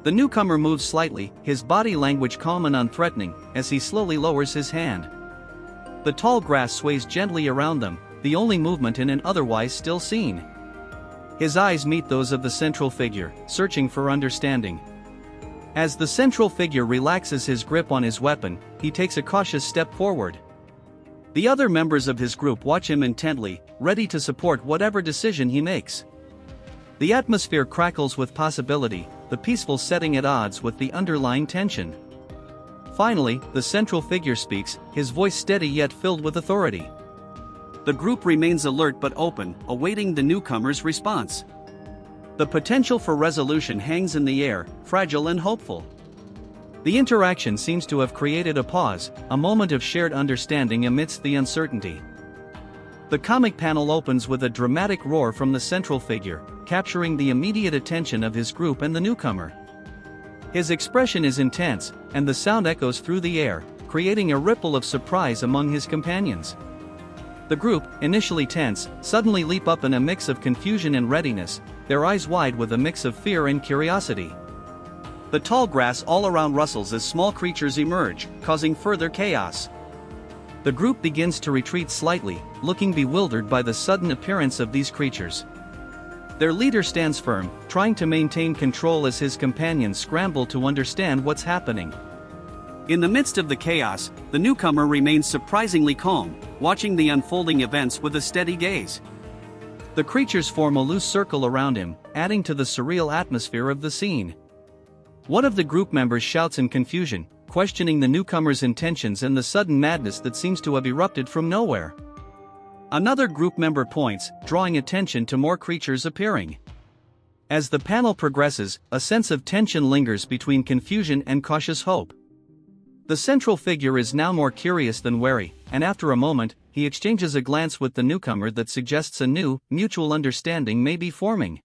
The newcomer moves slightly, his body language calm and unthreatening, as he slowly lowers his hand. The tall grass sways gently around them, the only movement in an otherwise still scene. His eyes meet those of the central figure, searching for understanding. As the central figure relaxes his grip on his weapon, he takes a cautious step forward. The other members of his group watch him intently, ready to support whatever decision he makes. The atmosphere crackles with possibility, the peaceful setting at odds with the underlying tension. Finally, the central figure speaks, his voice steady yet filled with authority. The group remains alert but open, awaiting the newcomer's response. The potential for resolution hangs in the air, fragile and hopeful. The interaction seems to have created a pause, a moment of shared understanding amidst the uncertainty. The comic panel opens with a dramatic roar from the central figure, capturing the immediate attention of his group and the newcomer. His expression is intense, and the sound echoes through the air, creating a ripple of surprise among his companions. The group, initially tense, suddenly leap up in a mix of confusion and readiness, their eyes wide with a mix of fear and curiosity. The tall grass all around rustles as small creatures emerge, causing further chaos. The group begins to retreat slightly, looking bewildered by the sudden appearance of these creatures. Their leader stands firm, trying to maintain control as his companions scramble to understand what's happening. In the midst of the chaos, the newcomer remains surprisingly calm, watching the unfolding events with a steady gaze. The creatures form a loose circle around him, adding to the surreal atmosphere of the scene. One of the group members shouts in confusion, questioning the newcomer's intentions and the sudden madness that seems to have erupted from nowhere. Another group member points, drawing attention to more creatures appearing. As the panel progresses, a sense of tension lingers between confusion and cautious hope. The central figure is now more curious than wary, and after a moment, he exchanges a glance with the newcomer that suggests a new, mutual understanding may be forming.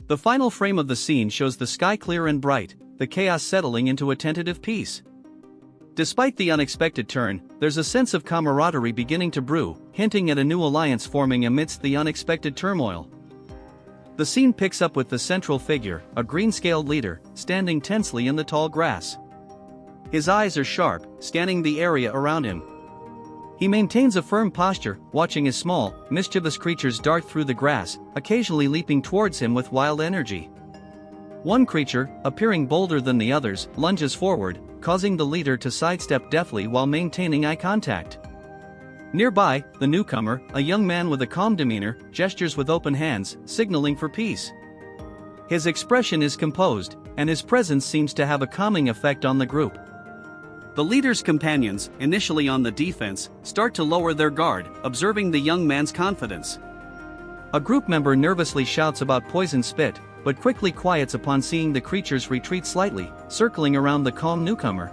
The final frame of the scene shows the sky clear and bright, the chaos settling into a tentative peace. Despite the unexpected turn, there's a sense of camaraderie beginning to brew, hinting at a new alliance forming amidst the unexpected turmoil. The scene picks up with the central figure, a green-scaled leader, standing tensely in the tall grass. His eyes are sharp, scanning the area around him. He maintains a firm posture, watching as small, mischievous creatures dart through the grass, occasionally leaping towards him with wild energy. One creature, appearing bolder than the others, lunges forward, causing the leader to sidestep deftly while maintaining eye contact. Nearby, the newcomer, a young man with a calm demeanor, gestures with open hands, signaling for peace. His expression is composed, and his presence seems to have a calming effect on the group. The leader's companions, initially on the defense, start to lower their guard, observing the young man's confidence. A group member nervously shouts about poison spit, but quickly quiets upon seeing the creatures retreat slightly, circling around the calm newcomer.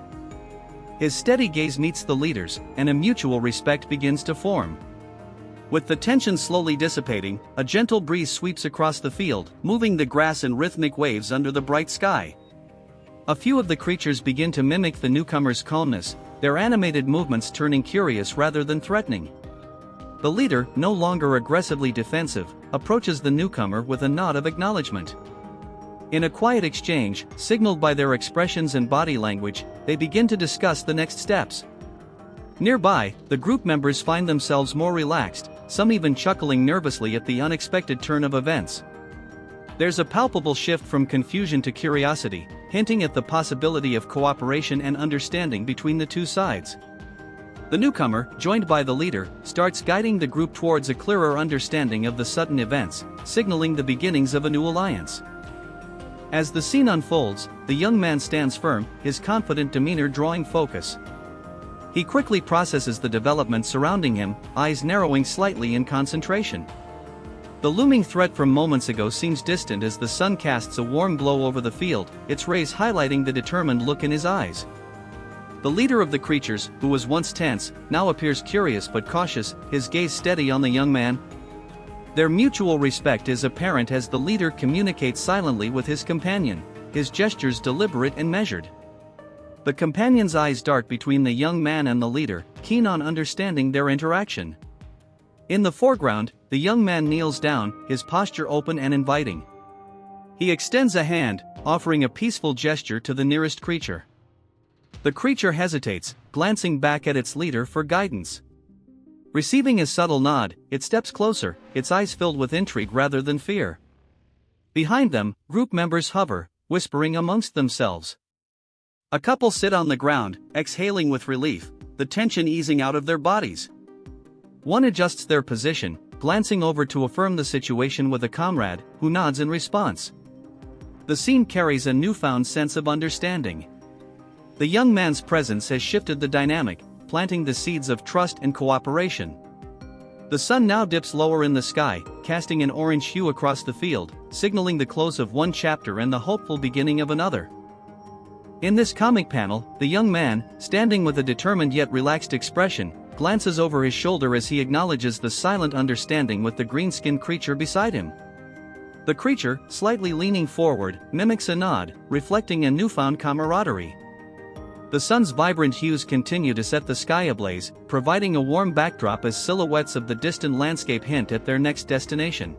His steady gaze meets the leader's, and a mutual respect begins to form. With the tension slowly dissipating, a gentle breeze sweeps across the field, moving the grass in rhythmic waves under the bright sky. A few of the creatures begin to mimic the newcomer's calmness, their animated movements turning curious rather than threatening. The leader, no longer aggressively defensive, approaches the newcomer with a nod of acknowledgement. In a quiet exchange, signaled by their expressions and body language, they begin to discuss the next steps. Nearby, the group members find themselves more relaxed, some even chuckling nervously at the unexpected turn of events. There's a palpable shift from confusion to curiosity, hinting at the possibility of cooperation and understanding between the two sides. The newcomer, joined by the leader, starts guiding the group towards a clearer understanding of the sudden events, signaling the beginnings of a new alliance. As the scene unfolds, the young man stands firm, his confident demeanor drawing focus. He quickly processes the developments surrounding him, eyes narrowing slightly in concentration. The looming threat from moments ago seems distant as the sun casts a warm glow over the field, its rays highlighting the determined look in his eyes. The leader of the creatures, who was once tense, now appears curious but cautious, his gaze steady on the young man. Their mutual respect is apparent as the leader communicates silently with his companion, his gestures deliberate and measured. The companion's eyes dart between the young man and the leader, keen on understanding their interaction. In the foreground, the young man kneels down, his posture open and inviting. He extends a hand, offering a peaceful gesture to the nearest creature. The creature hesitates, glancing back at its leader for guidance. Receiving a subtle nod, it steps closer, its eyes filled with intrigue rather than fear. Behind them, group members hover, whispering amongst themselves. A couple sit on the ground, exhaling with relief, the tension easing out of their bodies. One adjusts their position, glancing over to affirm the situation with a comrade, who nods in response. The scene carries a newfound sense of understanding. The young man's presence has shifted the dynamic, planting the seeds of trust and cooperation. The sun now dips lower in the sky, casting an orange hue across the field, signaling the close of one chapter and the hopeful beginning of another. In this comic panel, the young man, standing with a determined yet relaxed expression, glances over his shoulder as he acknowledges the silent understanding with the green-skinned creature beside him. The creature, slightly leaning forward, mimics a nod, reflecting a newfound camaraderie. The sun's vibrant hues continue to set the sky ablaze, providing a warm backdrop as silhouettes of the distant landscape hint at their next destination.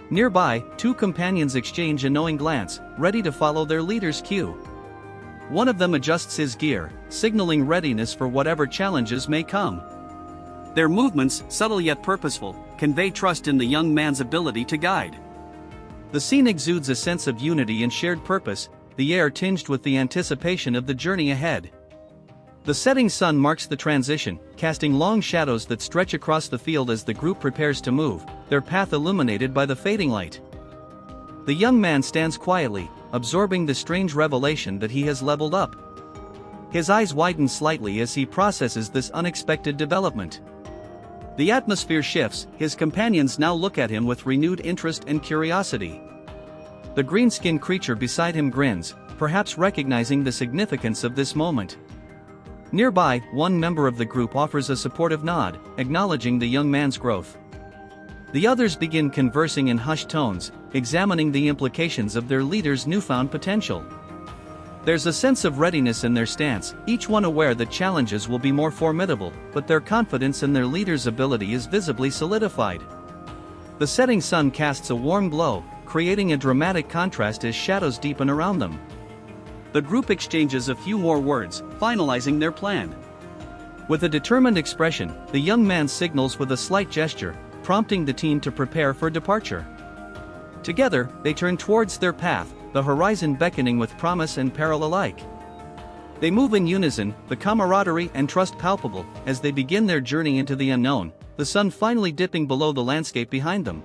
Nearby, two companions exchange a knowing glance, ready to follow their leader's cue. One of them adjusts his gear, signaling readiness for whatever challenges may come. Their movements, subtle yet purposeful, convey trust in the young man's ability to guide. The scene exudes a sense of unity and shared purpose, the air tinged with the anticipation of the journey ahead. The setting sun marks the transition, casting long shadows that stretch across the field as the group prepares to move, their path illuminated by the fading light. The young man stands quietly, absorbing the strange revelation that he has leveled up. His eyes widen slightly as he processes this unexpected development. The atmosphere shifts, his companions now look at him with renewed interest and curiosity. The green-skinned creature beside him grins, perhaps recognizing the significance of this moment. Nearby, one member of the group offers a supportive nod, acknowledging the young man's growth. The others begin conversing in hushed tones, examining the implications of their leader's newfound potential. There's a sense of readiness in their stance, each one aware that challenges will be more formidable, but their confidence in their leader's ability is visibly solidified. The setting sun casts a warm glow, creating a dramatic contrast as shadows deepen around them. The group exchanges a few more words, finalizing their plan. With a determined expression, the young man signals with a slight gesture, prompting the team to prepare for departure. Together, they turn towards their path, the horizon beckoning with promise and peril alike. They move in unison, the camaraderie and trust palpable, as they begin their journey into the unknown, the sun finally dipping below the landscape behind them.